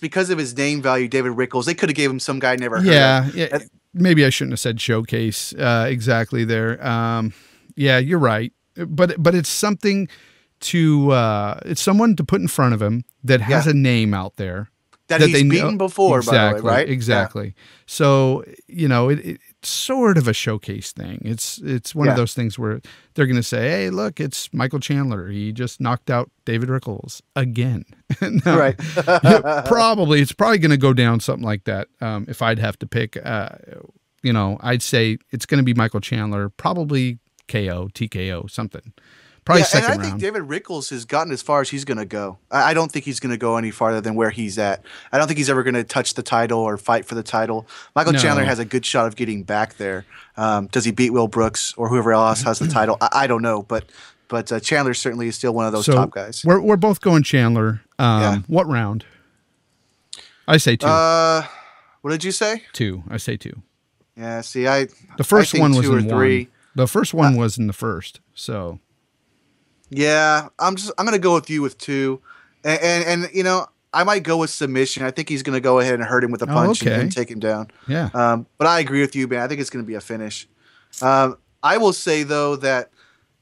Speaker 3: Because of his name value, David Rickles, they could have gave him some guy I never heard of.
Speaker 2: Yeah. Maybe I shouldn't have said showcase exactly there. You're right. But it's something it's someone to put in front of him that has a name out there.
Speaker 3: That he's beaten before,
Speaker 2: exactly,
Speaker 3: by the way, right?
Speaker 2: Exactly. Yeah. So, it's sort of a showcase thing. It's one of those things where they're going to say, hey, look, it's Michael Chandler. He just knocked out David Rickles again.
Speaker 3: Right.
Speaker 2: It's probably going to go down something like that. If I'd have to pick, I'd say it's going to be Michael Chandler, probably KO, TKO, something. Probably second round.
Speaker 3: I think David Rickles has gotten as far as he's going to go. I don't think he's going to go any farther than where he's at. I don't think he's ever going to touch the title or fight for the title. Michael Chandler has a good shot of getting back there. Does he beat Will Brooks or whoever else has the title? I don't know, but Chandler certainly is still one of those top guys.
Speaker 2: We're both going Chandler. What round? I say 2.
Speaker 3: What did you say?
Speaker 2: 2. I say 2.
Speaker 3: Yeah. See,
Speaker 2: the first one was
Speaker 3: 2 or
Speaker 2: in
Speaker 3: 3.
Speaker 2: 1. The first one was in the first. So.
Speaker 3: Yeah, I'm going to go with you with 2, and I might go with submission. I think he's going to go ahead and hurt him with a punch and take him down.
Speaker 2: Yeah.
Speaker 3: But I agree with you, man. I think it's going to be a finish. I will say though that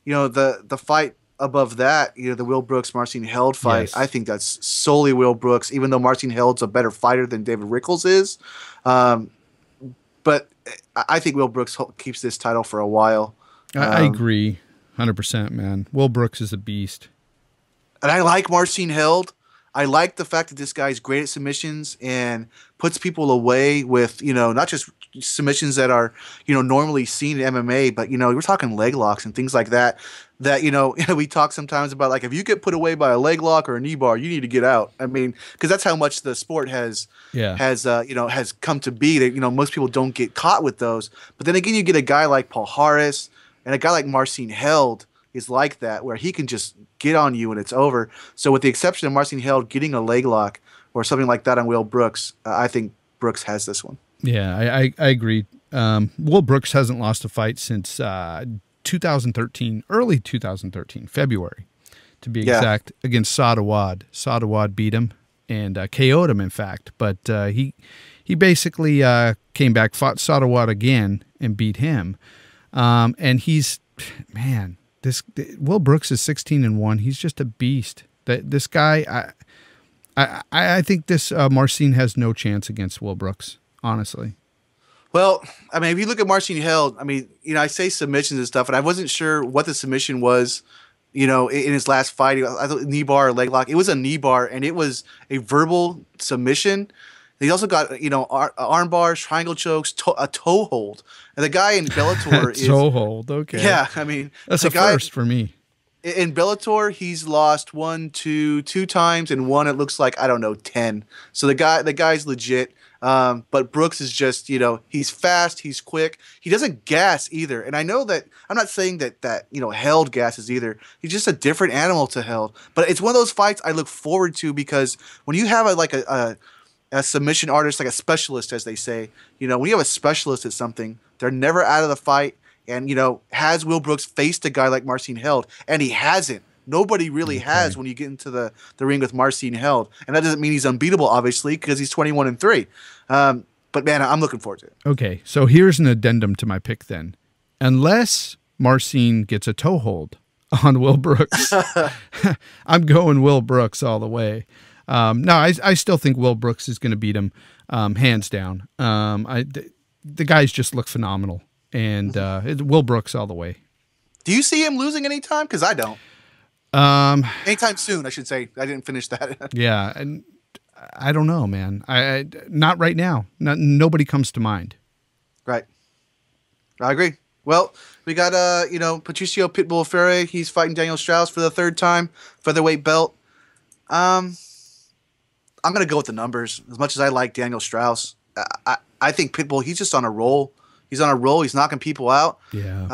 Speaker 3: the fight above that, the Will Brooks Marcin Held fight, I think that's solely Will Brooks. Even though Marcin Held's a better fighter than David Rickles is, but I think Will Brooks keeps this title for a while.
Speaker 2: I agree. 100%, man. Will Brooks is a beast.
Speaker 3: And I like Marcin Held. I like the fact that this guy's great at submissions and puts people away with, not just submissions that are, normally seen in MMA, but, we're talking leg locks and things like that. That, we talk sometimes about, like, if you get put away by a leg lock or a knee bar, you need to get out. I mean, because that's how much the sport has come to be. That, most people don't get caught with those. But then again, you get a guy like Paul Harris and a guy like Marcin Held is like that, where he can just get on you and it's over. So with the exception of Marcin Held getting a leg lock or something like that on Will Brooks, I think Brooks has this one.
Speaker 2: Yeah, I agree. Will Brooks hasn't lost a fight since 2013, early 2013, February, to be exact, against Sadawad. Sadawad beat him and KO'd him, in fact. But he basically came back, fought Sadawad again, and beat him. And he's, man, Will Brooks is 16-1. He's just a beast. This guy, I think this Marcin has no chance against Will Brooks, honestly.
Speaker 3: Well, I mean, if you look at Marcin Held, I mean, I say submissions and stuff, and I wasn't sure what the submission was, in his last fight. I thought knee bar or leg lock. It was a knee bar, and it was a verbal submission. He also got, arm bars, triangle chokes, a toe hold. And the guy in Bellator is
Speaker 2: toe hold. Okay.
Speaker 3: Yeah, I mean,
Speaker 2: that's a first for me.
Speaker 3: In Bellator, he's lost two times, and one it looks like 10. So the guy's legit. But Brooks is just he's fast, he's quick, he doesn't gas either. And I know that I'm not saying that Held gasses either. He's just a different animal to Held. But it's one of those fights I look forward to because when you have a submission artist, like a specialist, as they say, when you have a specialist at something, they're never out of the fight. And, has Will Brooks faced a guy like Marcin Held? And he hasn't. Nobody really has when you get into the ring with Marcin Held. And that doesn't mean he's unbeatable, obviously, because he's 21-3. But, man, I'm looking forward to it.
Speaker 2: Okay, so here's an addendum to my pick then. Unless Marcin gets a toe hold on Will Brooks, I'm going Will Brooks all the way. No, I still think Will Brooks is going to beat him hands down. The guys just look phenomenal. And Will Brooks all the way.
Speaker 3: Do you see him losing anytime? Because I don't. Anytime soon, I should say. I didn't finish that.
Speaker 2: Yeah, and I don't know, man. I not right now. Nobody comes to mind.
Speaker 3: Right. I agree. Well, we got Patricio Pitbull Ferre. He's fighting Daniel Strauss for the third time, featherweight belt. I'm gonna go with the numbers. As much as I like Daniel Strauss, I think Pitbull. He's just on a roll. He's on a roll. He's knocking people out.
Speaker 2: Yeah.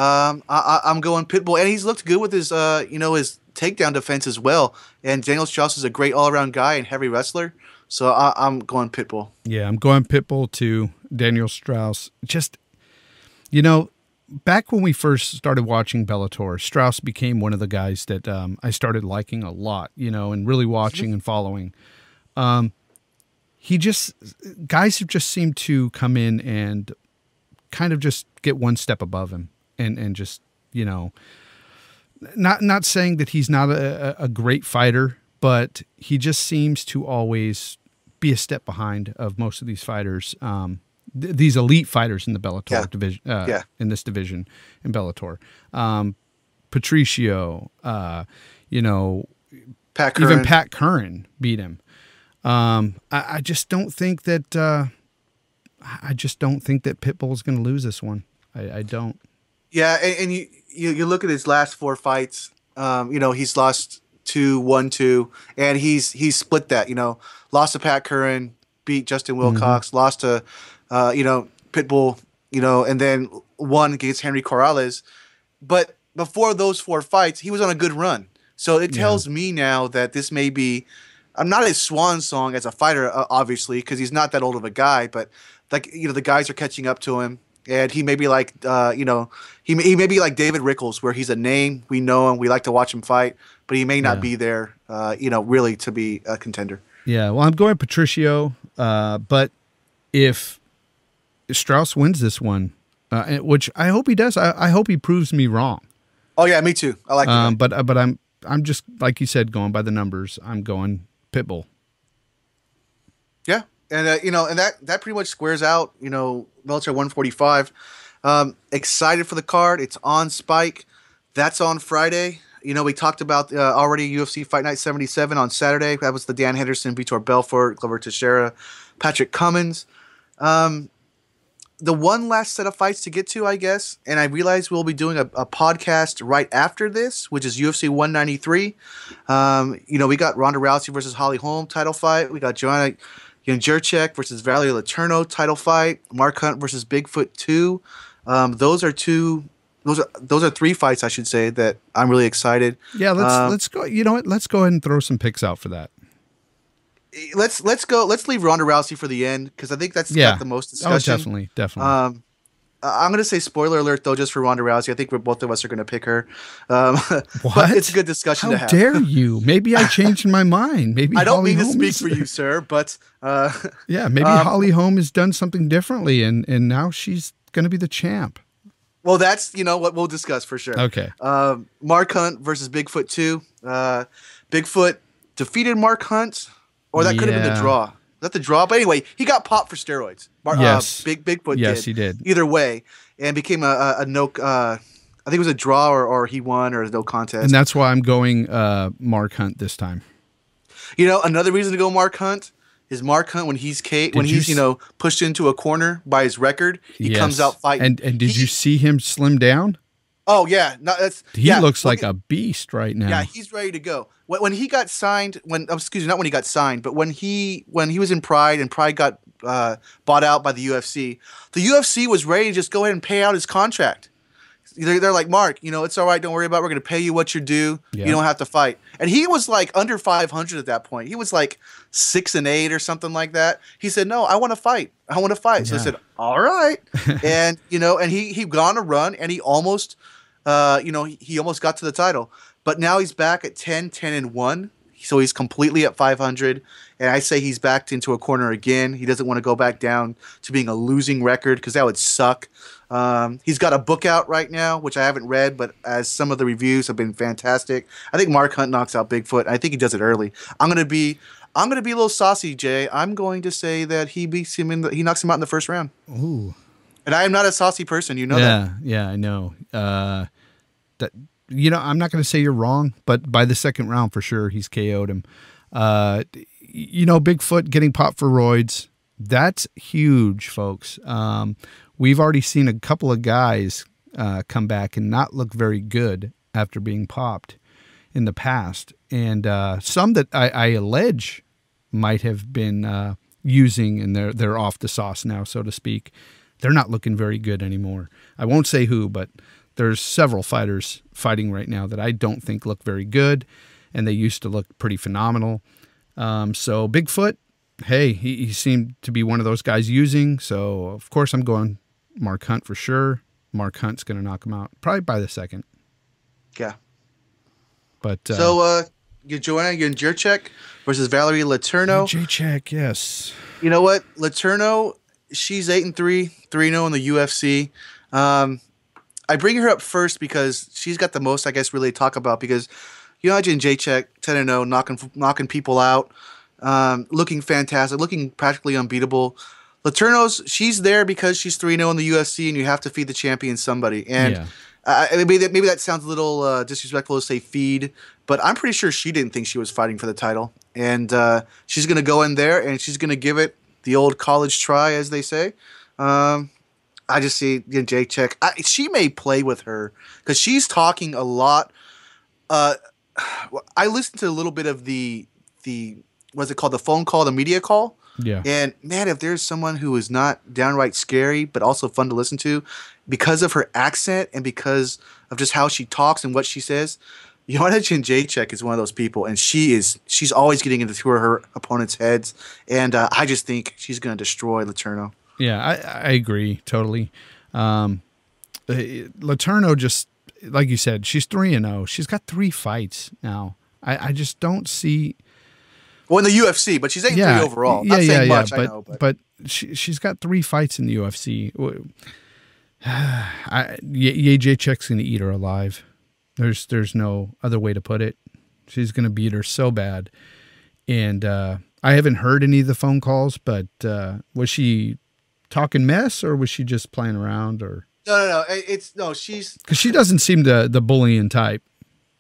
Speaker 3: I'm going Pitbull, and he's looked good with his his takedown defense as well. And Daniel Strauss is a great all-around guy and heavy wrestler. So I'm going Pitbull.
Speaker 2: Yeah, I'm going Pitbull to Daniel Strauss. Just, back when we first started watching Bellator, Strauss became one of the guys that I started liking a lot, and really watching and following. Guys have just seemed to come in and kind of just get one step above him and just, not saying that he's not a great fighter, but he just seems to always be a step behind of most of these fighters, these elite fighters in the Bellator division, in this division in Bellator. Patricio,
Speaker 3: Pat Curran.
Speaker 2: Even Pat Curran beat him. I just don't think that Pitbull is going to lose this one. I don't. Yeah,
Speaker 3: and you look at his last 4 fights. He's lost 2-1-2, and he's split that. Lost to Pat Curran, beat Justin Wilcox, lost to Pitbull, and then won against Henry Corrales. But before those 4 fights, he was on a good run. So it tells me now that this may be. I'm not his swan song as a fighter, obviously, because he's not that old of a guy. But the guys are catching up to him, and he may be like, he may be like David Rickles, where he's a name, we know him, we like to watch him fight, but he may not be there, really to be a contender.
Speaker 2: Yeah, well, I'm going Patricio, but if Strauss wins this one, which I hope he does, I hope he proves me wrong.
Speaker 3: Oh yeah, me too. I like that.
Speaker 2: But I'm just like you said, going by the numbers. I'm going Pitbull.
Speaker 3: Yeah, and and that pretty much squares out Bellator 145. Excited for the card. It's on Spike. That's on Friday. We talked about already UFC Fight Night 77 on Saturday. That was the Dan Henderson, Vitor Belfort, Glover Teixeira, Patrick Cummins. The one last set of fights to get to, I guess, and I realize we'll be doing a podcast right after this, which is UFC 193. We got Ronda Rousey versus Holly Holm title fight. We got Joanna Jędrzejczyk versus Valerie Letourneau title fight. Mark Hunt versus Bigfoot 2. Those are 3 fights, I should say, that I'm really excited.
Speaker 2: Yeah, let's go. You know what? Let's go ahead and throw some picks out for that.
Speaker 3: Let's go. Let's leave Ronda Rousey for the end because I think that's got the most discussion.
Speaker 2: Oh, definitely.
Speaker 3: I'm going to say spoiler alert though, just for Ronda Rousey. I think both of us are going to pick her.
Speaker 2: What?
Speaker 3: But it's a good discussion to have.
Speaker 2: How dare you? Maybe I changed my mind. Maybe
Speaker 3: I don't
Speaker 2: Holly
Speaker 3: mean to
Speaker 2: Holm
Speaker 3: speak for you, sir, but
Speaker 2: yeah, maybe Holly Holm has done something differently, and now she's going to be the champ.
Speaker 3: Well, that's what we'll discuss for sure.
Speaker 2: Okay.
Speaker 3: Mark Hunt versus Bigfoot 2. Bigfoot defeated Mark Hunt. Or that could have been the draw. that the draw? But anyway, he got popped for steroids.
Speaker 2: Yes.
Speaker 3: Bigfoot
Speaker 2: Yes,
Speaker 3: did.
Speaker 2: he did.
Speaker 3: Either way, and became a no. I think it was a draw or he won or no contest.
Speaker 2: And that's why I'm going Mark Hunt this time.
Speaker 3: You know, another reason to go Mark Hunt is Mark Hunt when he's pushed into a corner by his record, he comes out fighting.
Speaker 2: And did you see him slim down?
Speaker 3: Oh yeah, no,
Speaker 2: he looks like a beast right now.
Speaker 3: Yeah, he's ready to go. When he got signed, not when he got signed, but when he was in Pride and Pride got bought out by the UFC was ready to just go ahead and pay out his contract. They're like, Mark, you know, it's all right. Don't worry about it. We're going to pay you what you're due. Yeah. You don't have to fight. And he was like under 500 at that point. He was like 6-8 or something like that. He said, no, I want to fight. I want to fight. So I said, all right. And, you know, and he gone a run and he almost, he almost got to the title. But now he's back at 10-1. So he's completely at 500. And I say he's backed into a corner again. He doesn't want to go back down to being a losing record because that would suck. He's got a book out right now, which I haven't read, but as some of the reviews have been fantastic. I think Mark Hunt knocks out Bigfoot. I think he does it early. I'm gonna be a little saucy, Jay. I'm going to say that he beats him he knocks him out in the first round.
Speaker 2: Ooh.
Speaker 3: And I am not a saucy person, you know that.
Speaker 2: Yeah, I know. I'm not going to say you're wrong, but by the second round for sure, he's KO'd him. Bigfoot getting popped for roids, that's huge, folks. We've already seen a couple of guys come back and not look very good after being popped in the past. And some that I allege might have been using, and they're off the sauce now, so to speak. They're not looking very good anymore. I won't say who, but there's several fighters fighting right now that I don't think look very good, and they used to look pretty phenomenal. So Bigfoot, hey, he seemed to be one of those guys using, so of course I'm going Mark Hunt for sure. Mark Hunt's going to knock him out, probably by the second.
Speaker 3: Yeah.
Speaker 2: But
Speaker 3: so Joanna Jędrzejczyk versus Valerie Letourneau.
Speaker 2: Jędrzejczyk, yes.
Speaker 3: You know what? Letourneau, she's 8-3, 3-0 in the UFC. I bring her up first because she's got the most, I guess, really to talk about because Jędrzejczyk, 10-0, knocking people out, looking fantastic, looking practically unbeatable. Letourneau's, she's there because she's 3-0 in the UFC, and you have to feed the champion somebody. And maybe that sounds a little disrespectful to say feed, but I'm pretty sure she didn't think she was fighting for the title. And she's going to go in there, and she's going to give it the old college try, as they say. I just see Jędrzejczyk. She may play with her because she's talking a lot. I listened to a little bit of the what's it called, the phone call, the media call.
Speaker 2: Yeah. And
Speaker 3: man, if there's someone who is not downright scary but also fun to listen to because of her accent and because of just how she talks and what she says, Joanna Jędrzejczyk is one of those people, and she's always getting into her opponent's heads, and I just think she's going to destroy Letourneau.
Speaker 2: Yeah, I agree totally. Letourneau, just like you said, she's 3-0. She's got 3 fights now. I just don't see.
Speaker 3: Well, in the UFC, but she's 8-3 overall. Not saying much, I know.
Speaker 2: But she's got 3 fights in the UFC. Jędrzejczyk's going to eat her alive. There's no other way to put it. She's going to beat her so bad. And I haven't heard any of the phone calls, but was she talking mess or was she just playing around? Or
Speaker 3: No. She's
Speaker 2: because she doesn't seem the bullying type.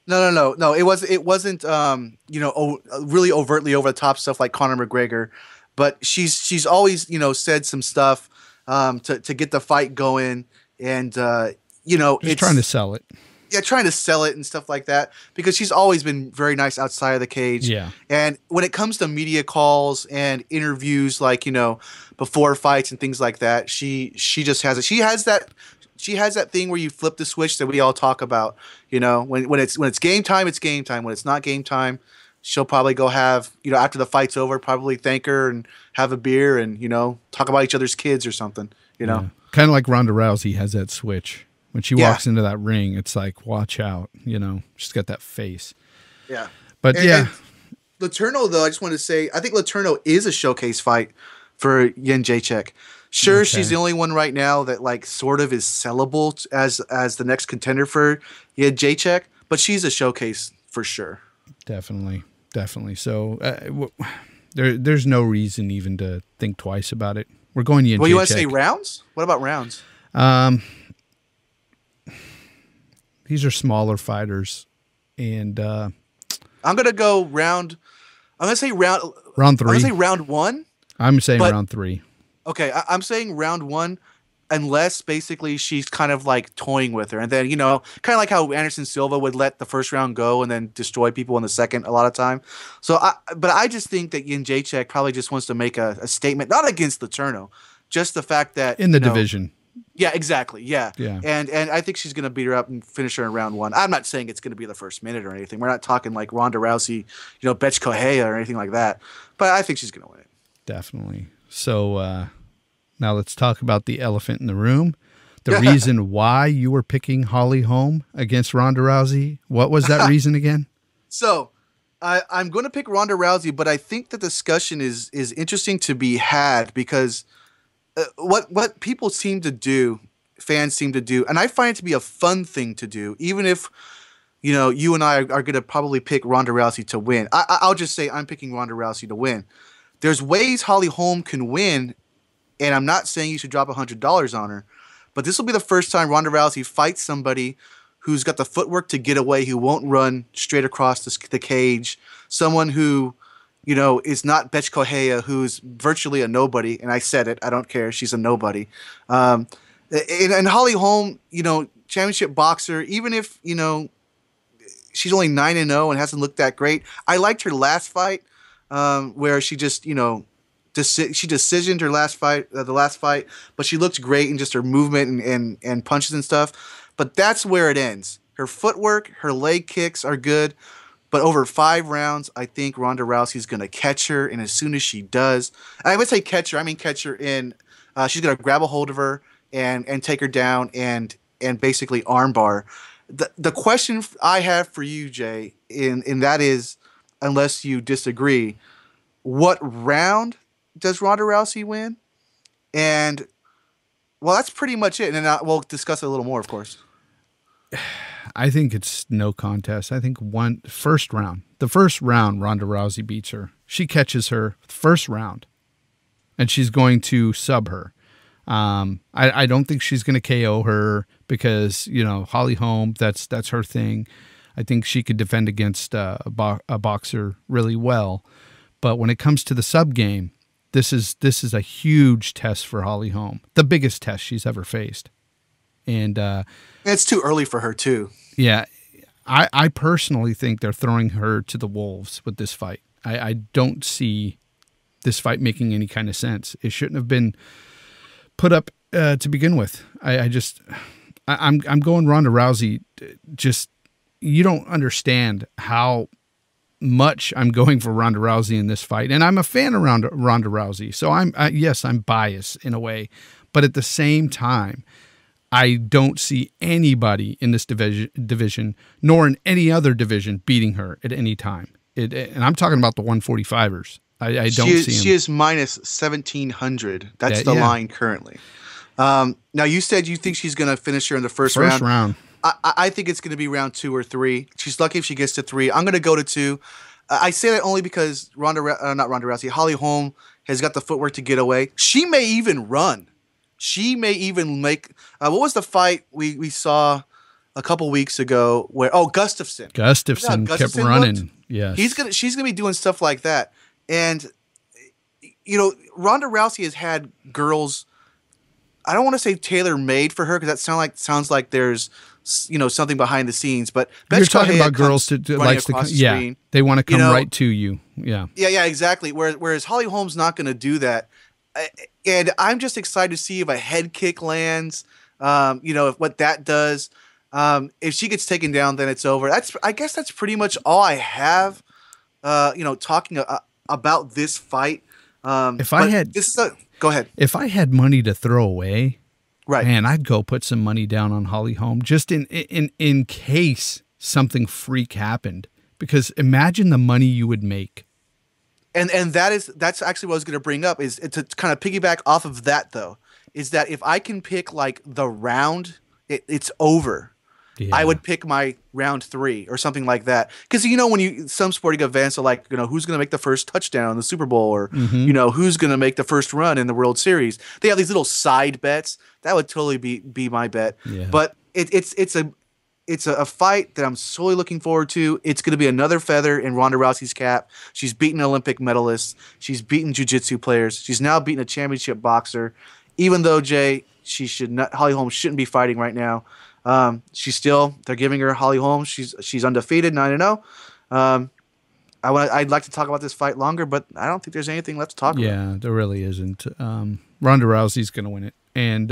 Speaker 3: No. It wasn't really overtly over the top stuff like Conor McGregor, but she's always said some stuff to get the fight going, and
Speaker 2: it's trying to sell it.
Speaker 3: Yeah, trying to sell it and stuff like that because she's always been very nice outside of the cage.
Speaker 2: Yeah. And
Speaker 3: when it comes to media calls and interviews, like before fights and things like that, she just has it. She has that thing where you flip the switch that we all talk about. When it's game time, it's game time. When it's not game time, she'll probably go have after the fight's over, probably thank her and have a beer and talk about each other's kids or something.
Speaker 2: Yeah. Kind of like Ronda Rousey has that switch. When she walks into that ring, it's like, watch out, she's got that face.
Speaker 3: Yeah.
Speaker 2: But
Speaker 3: and Letourneau, though, I just want to say, I think Letourneau is a showcase fight for Jędrzejczyk. Sure, okay. She's the only one right now that sort of is sellable as the next contender for Jędrzejczyk, but she's a showcase for sure.
Speaker 2: Definitely. So There's no reason even to think twice about it. We're going Yin.
Speaker 3: Well, you want to say rounds? What about rounds?
Speaker 2: These are smaller fighters, and
Speaker 3: I'm gonna go round. I'm gonna say round
Speaker 2: 3.
Speaker 3: I'm gonna say round 1.
Speaker 2: I'm saying round 3.
Speaker 3: Okay, I'm saying round 1, unless basically she's kind of like toying with her, and then kind of like how Anderson Silva would let the first round go and then destroy people in the second a lot of time. So, but I just think that Jędrzejczyk probably just wants to make a statement, not against Letourneau, just the fact that
Speaker 2: in the division.
Speaker 3: Yeah, exactly. Yeah.
Speaker 2: Yeah.
Speaker 3: And I think she's going to beat her up and finish her in round 1. I'm not saying it's going to be the first minute or anything. We're not talking like Ronda Rousey, Betch Correia or anything like that. But I think she's going to win it.
Speaker 2: Definitely. So now let's talk about the elephant in the room. The reason why you were picking Holly Holm against Ronda Rousey. What was that reason again?
Speaker 3: So I'm going to pick Ronda Rousey, but I think the discussion is interesting to be had because what people seem to do, fans seem to do, and I find it to be a fun thing to do, even if you and I are going to probably pick Ronda Rousey to win. I'll just say I'm picking Ronda Rousey to win. There's ways Holly Holm can win, and I'm not saying you should drop $100 on her, but this will be the first time Ronda Rousey fights somebody who's got the footwork to get away, who won't run straight across the cage, someone who is not Betch Correia, who's virtually a nobody. And I said it. I don't care. She's a nobody. And Holly Holm, championship boxer, even if, she's only 9-0 and hasn't looked that great. I liked her last fight where she just, she decisioned her last fight, but she looked great in just her movement and punches and stuff. But that's where it ends. Her footwork, her leg kicks are good. But over 5 rounds, I think Ronda Rousey's going to catch her. And as soon as she does, I would say catch her. I mean catch her in. She's going to grab a hold of her and take her down and basically armbar. The question I have for you, Jay, and that is, unless you disagree, what round does Ronda Rousey win? And, well, that's pretty much it. And then we'll discuss it a little more, of course.
Speaker 2: I think it's no contest. I think the first round, Ronda Rousey beats her. She catches her first round, and she's going to sub her. I don't think she's going to KO her because Holly Holm, that's her thing. I think she could defend against a boxer really well, but when it comes to the sub game, this is a huge test for Holly Holm, the biggest test she's ever faced. And
Speaker 3: it's too early for her too.
Speaker 2: Yeah, I personally think they're throwing her to the wolves with this fight. I don't see this fight making any kind of sense. It shouldn't have been put up to begin with. I'm going Ronda Rousey. Just you don't understand how much I'm going for Ronda Rousey in this fight, and I'm a fan of Ronda Rousey. So I'm biased in a way, but at the same time, I don't see anybody in this division, nor in any other division, beating her at any time. And I'm talking about the 145ers. I don't see him.
Speaker 3: She is minus 1,700. That's the line currently. Now, you said you think she's going to finish her in the first round. I think it's going to be round 2 or 3. She's lucky if she gets to 3. I'm going to go to 2. I say that only because Holly Holm has got the footwork to get away. She may even run. She may even make what was the fight we saw a couple weeks ago where Gustafsson
Speaker 2: kept running.
Speaker 3: Looked?
Speaker 2: Yes.
Speaker 3: She's gonna be doing stuff like that. And Ronda Rousey has had girls, I don't want to say tailor-made for her because that sounds like there's something behind the scenes, but
Speaker 2: you're talking about girls to likes to screen. They want to come right to you. Yeah,
Speaker 3: exactly. Whereas Holly Holm's not going to do that. And I'm just excited to see if a head kick lands, if what that does. If she gets taken down, then it's over. I guess that's pretty much all I have, talking about this fight. Go ahead.
Speaker 2: If I had money to throw away,
Speaker 3: right,
Speaker 2: man, I'd go put some money down on Holly Holm just in case something freak happened. Because imagine the money you would make.
Speaker 3: And that's actually what I was going to bring up is to kind of piggyback off of that though, is that if I can pick like the round, it's over. I would pick my round 3 or something like that. Because when some sporting events are like, who's going to make the first touchdown in the Super Bowl, or who's going to make the first run in the World Series. They have these little side bets. That would totally be my bet.
Speaker 2: Yeah.
Speaker 3: But it's a fight that I'm solely looking forward to. It's going to be another feather in Ronda Rousey's cap. She's beaten Olympic medalists. She's beaten jiu-jitsu players. She's now beaten a championship boxer. Even though, Jay, Holly Holm shouldn't be fighting right now. They're giving her Holly Holm. She's undefeated, 9-0. I'd like to talk about this fight longer, but I don't think there's anything left to talk about.
Speaker 2: Yeah, there really isn't. Ronda Rousey's going to win it. And,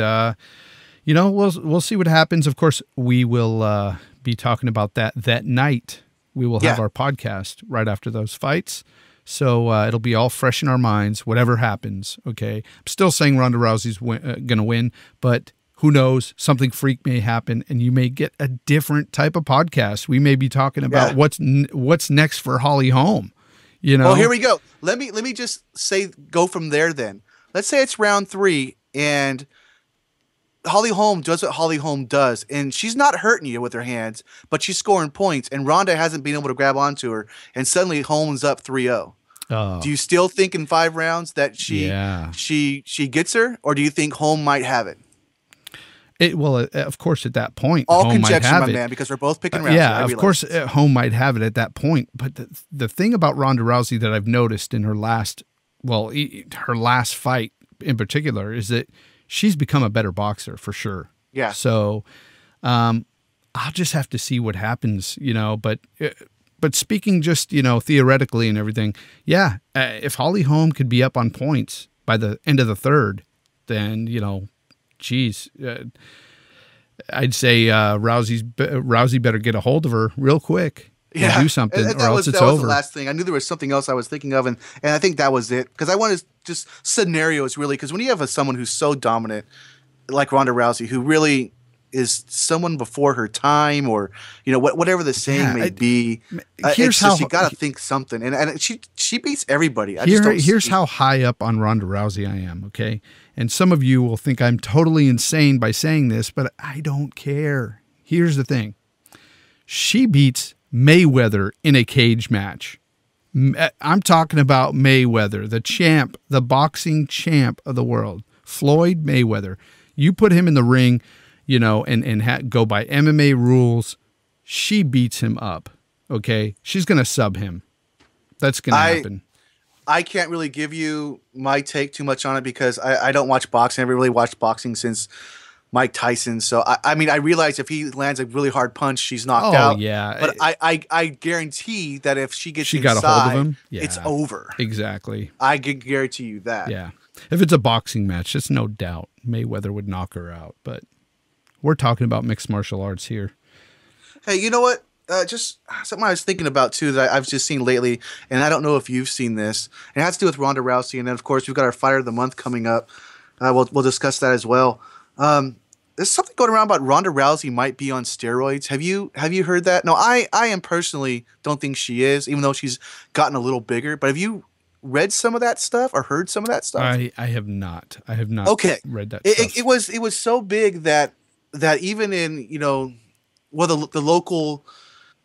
Speaker 2: we'll see what happens. Of course, we will be talking about that night. We will have our podcast right after those fights. So it'll be all fresh in our minds, whatever happens, okay? I'm still saying Ronda Rousey's going to win, but who knows? Something freak may happen, and you may get a different type of podcast. We may be talking about what's next for Holly Holm. Well,
Speaker 3: here we go. Let me just go from there then. Let's say it's round 3, and Holly Holm does what Holly Holm does, and she's not hurting you with her hands, but she's scoring points, and Ronda hasn't been able to grab onto her, and suddenly Holm's up 3-0. Do you still think in 5 rounds that she gets her, or do you think Holm might have it?
Speaker 2: Of course, at that point,
Speaker 3: all
Speaker 2: Holm
Speaker 3: conjecture,
Speaker 2: might have
Speaker 3: my
Speaker 2: it.
Speaker 3: man, because we're both picking rounds.
Speaker 2: Of course, Holm might have it at that point. But the thing about Ronda Rousey that I've noticed in her last fight in particular is that she's become a better boxer for sure. Yeah. So, I'll just have to see what happens, But speaking just, theoretically and everything, if Holly Holm could be up on points by the end of the 3rd, then, I'd say Rousey better get a hold of her real quick and do something, or else it's over. That was the
Speaker 3: last thing. I knew there was something else I was thinking of, and I think that was it. Because I wanted just scenarios, really, because when you have someone who's so dominant, like Ronda Rousey, who really is someone before her time, or whatever the saying may be. Here's how you got to think something, and she beats everybody.
Speaker 2: Here's how high up on Ronda Rousey I am. Okay, and some of you will think I'm totally insane by saying this, but I don't care. Here's the thing: she beats Mayweather in a cage match. I'm talking about Mayweather, the champ, the boxing champ of the world, Floyd Mayweather. You put him in the ring, and go by MMA rules, she beats him up, okay? She's going to sub him. That's going to happen.
Speaker 3: I can't really give you my take too much on it because I don't watch boxing. I haven't really watched boxing since Mike Tyson. So, I realize if he lands a really hard punch, she's knocked out.
Speaker 2: Oh, yeah.
Speaker 3: But I guarantee that if she gets inside,
Speaker 2: got a hold of him,
Speaker 3: it's over.
Speaker 2: Exactly.
Speaker 3: I can guarantee you that.
Speaker 2: Yeah. If it's a boxing match, it's no doubt Mayweather would knock her out, but we're talking about mixed martial arts here.
Speaker 3: Hey, you know what? Just something I was thinking about, too, that I've just seen lately, and I don't know if you've seen this. It has to do with Ronda Rousey, and then, of course, we've got our Fighter of the Month coming up. We'll discuss that as well. There's something going around about Ronda Rousey might be on steroids. Have you heard that? No, I am personally don't think she is, even though she's gotten a little bigger. But have you read some of that stuff or heard some of that stuff?
Speaker 2: I have not. I have not read that stuff.
Speaker 3: It was so big that even in, the local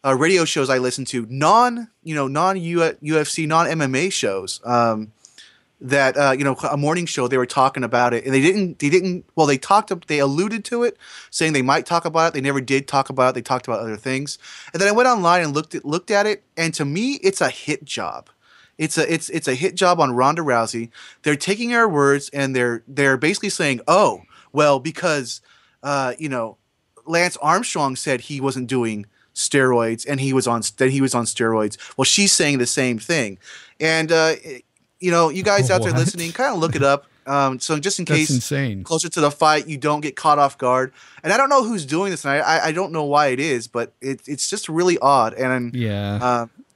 Speaker 3: radio shows I listen to, non-UFC, non-MMA shows, a morning show, they were talking about it, and they alluded to it, saying they might talk about it. They never did talk about it. They talked about other things. And then I went online and looked at it, and to me, it's a hit job. It's a hit job on Ronda Rousey. They're taking our words and they're basically saying, oh, well, because Lance Armstrong said he wasn't doing steroids and he was on steroids. Well, she's saying the same thing. And you guys out there listening, kind of look it up. So just in case closer to the fight, you don't get caught off guard. And I don't know who's doing this, and I don't know why it is, but it's just really odd. And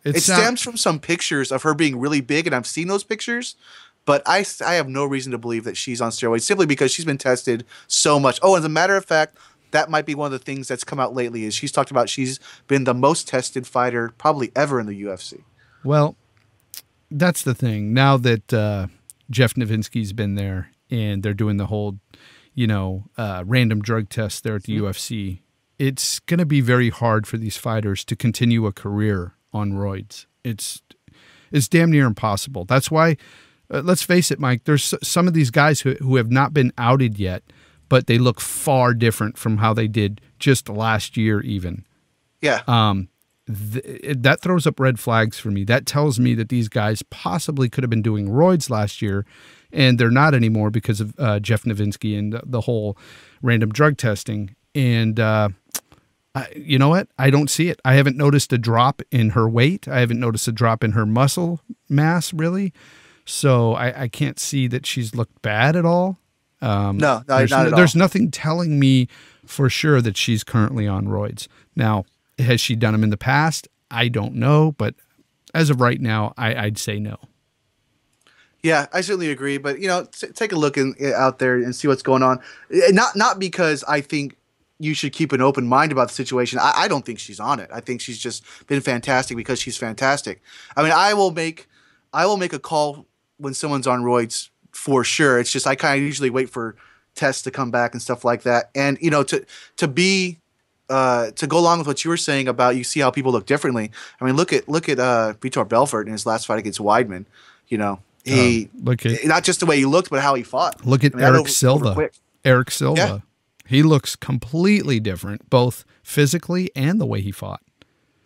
Speaker 3: it stems from some pictures of her being really big, and I've seen those pictures. But I have no reason to believe that she's on steroids simply because she's been tested so much. Oh, as a matter of fact, that might be one of the things that's come out lately is she's talked about she's been the most tested fighter probably ever in the UFC.
Speaker 2: Well, that's the thing. Now that Jeff Novinsky's been there and they're doing the whole, random drug test there at the UFC, it's going to be very hard for these fighters to continue a career on roids. It's damn near impossible. That's why, let's face it, Mike, there's some of these guys who have not been outed yet, but they look far different from how they did just last year even.
Speaker 3: Yeah.
Speaker 2: That throws up red flags for me. That tells me that these guys possibly could have been doing roids last year, and they're not anymore because of Jeff Novinsky and the whole random drug testing. And you know what? I don't see it. I haven't noticed a drop in her weight. I haven't noticed a drop in her muscle mass, really. So I can't see that she's looked bad at all.
Speaker 3: No, not at all.
Speaker 2: There's nothing telling me for sure that she's currently on roids. Now, has she done them in the past? I don't know, but as of right now, I'd say no.
Speaker 3: Yeah, I certainly agree. But, take a look out there and see what's going on. Not because I think you should keep an open mind about the situation. I don't think she's on it. I think she's just been fantastic because she's fantastic. I mean, I will make a call when someone's on roids for sure. It's just I kind of usually wait for tests to come back and stuff like that. And, to go along with what you were saying about you see how people look differently. I mean, look at Vitor Belfort in his last fight against Weidman. Not just the way he looked, but how he fought.
Speaker 2: Look at Eric Silva. Eric Silva. Yeah. He looks completely different, both physically and the way he fought.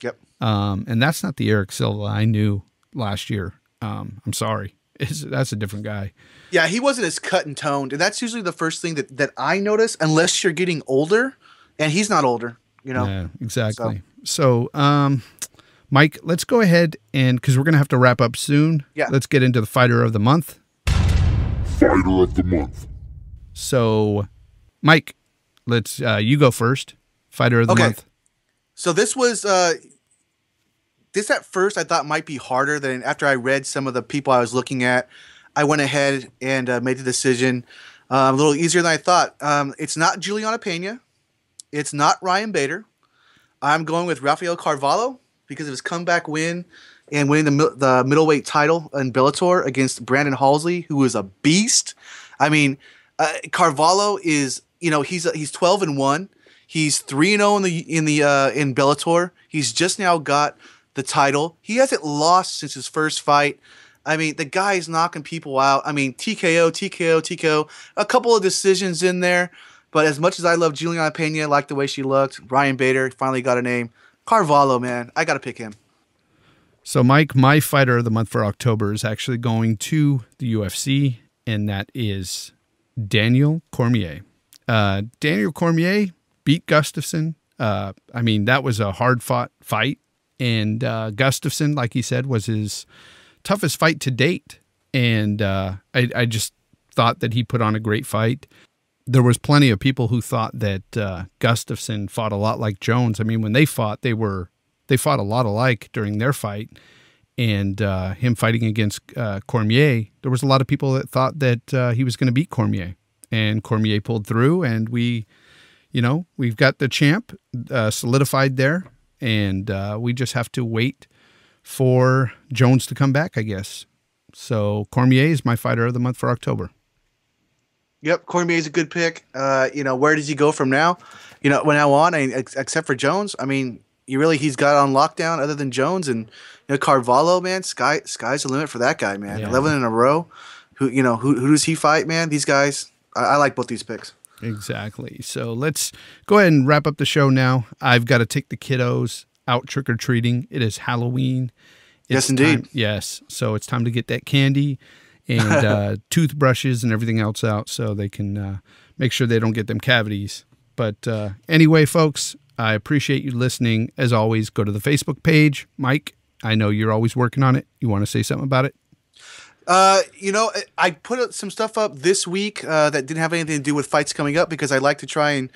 Speaker 3: Yep.
Speaker 2: And that's not the Eric Silva I knew last year. I'm sorry. That's a different guy.
Speaker 3: Yeah, he wasn't as cut and toned. And that's usually the first thing that I notice, unless you're getting older. And he's not older,
Speaker 2: Yeah, exactly. So Mike, let's go ahead and, because we're going to have to wrap up soon.
Speaker 3: Yeah.
Speaker 2: Let's get into the Fighter of the Month.
Speaker 4: Fighter of the Month.
Speaker 2: So, Mike, let's you go first. Fighter of the Month.
Speaker 3: So this was this at first I thought might be harder than after I read some of the people I was looking at. I went ahead and made the decision a little easier than I thought. It's not Juliana Pena. It's not Ryan Bader. I'm going with Rafael Carvalho because of his comeback win and winning the middleweight title in Bellator against Brandon Halsley, who is a beast. I mean, Carvalho is, he's 12-1. He's 3-0 in Bellator. He's just now got the title. He hasn't lost since his first fight. I mean, the guy is knocking people out. I mean, TKO, a couple of decisions in there. But as much as I love Juliana Pena, like the way she looked, Ryan Bader finally got a name. Carvalho, man, I got to pick him.
Speaker 2: So, Mike, my Fighter of the Month for October is actually going to the UFC, and that is Daniel Cormier. Daniel Cormier beat Gustafsson. I mean, that was a hard-fought fight, and Gustafsson, like he said, was his toughest fight to date. And I just thought that he put on a great fight. There was plenty of people who thought that Gustafsson fought a lot like Jones. I mean, when they fought, they fought a lot alike during their fight. And him fighting against Cormier, there was a lot of people that thought that he was going to beat Cormier. And Cormier pulled through, and we've got the champ solidified there. And we just have to wait for Jones to come back, I guess. So Cormier is my Fighter of the Month for October.
Speaker 3: Yep, Cormier is a good pick. Where does he go from now? From now on, except for Jones, I mean, he's got on lockdown other than Jones and Carvalho, man. Sky's the limit for that guy, man. Yeah. 11 in a row. Who does he fight, man? These guys, I like both these picks.
Speaker 2: Exactly. So let's go ahead and wrap up the show now. I've got to take the kiddos out trick or treating. It is Halloween.
Speaker 3: Yes, indeed.
Speaker 2: Yes. So it's time to get that candy and toothbrushes and everything else out so they can make sure they don't get them cavities. But anyway, folks, I appreciate you listening. As always, go to the Facebook page. Mike, I know you're always working on it. You want to say something about it?
Speaker 3: I put some stuff up this week that didn't have anything to do with fights coming up because I like to try and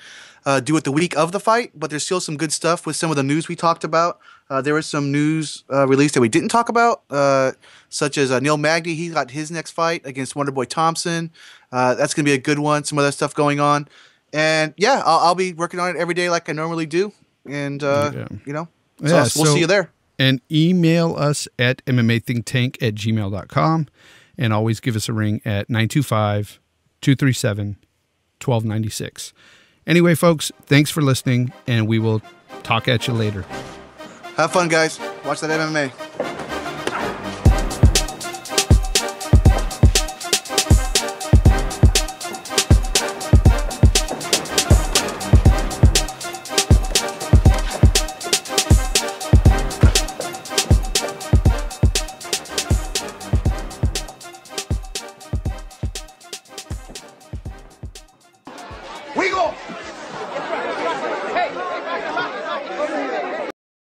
Speaker 3: do it the week of the fight, but there's still some good stuff with some of the news we talked about. There was some news released that we didn't talk about, such as Neil Magny. He got his next fight against Wonderboy Thompson. That's going to be a good one. Some other stuff going on. And, yeah, I'll be working on it every day like I normally do. And, we'll see you there.
Speaker 2: And email us at mmathinktank@gmail.com. And always give us a ring at 925-237-1296. Anyway, folks, thanks for listening, and we will talk at you later.
Speaker 3: Have fun, guys. Watch that MMA.
Speaker 5: We go!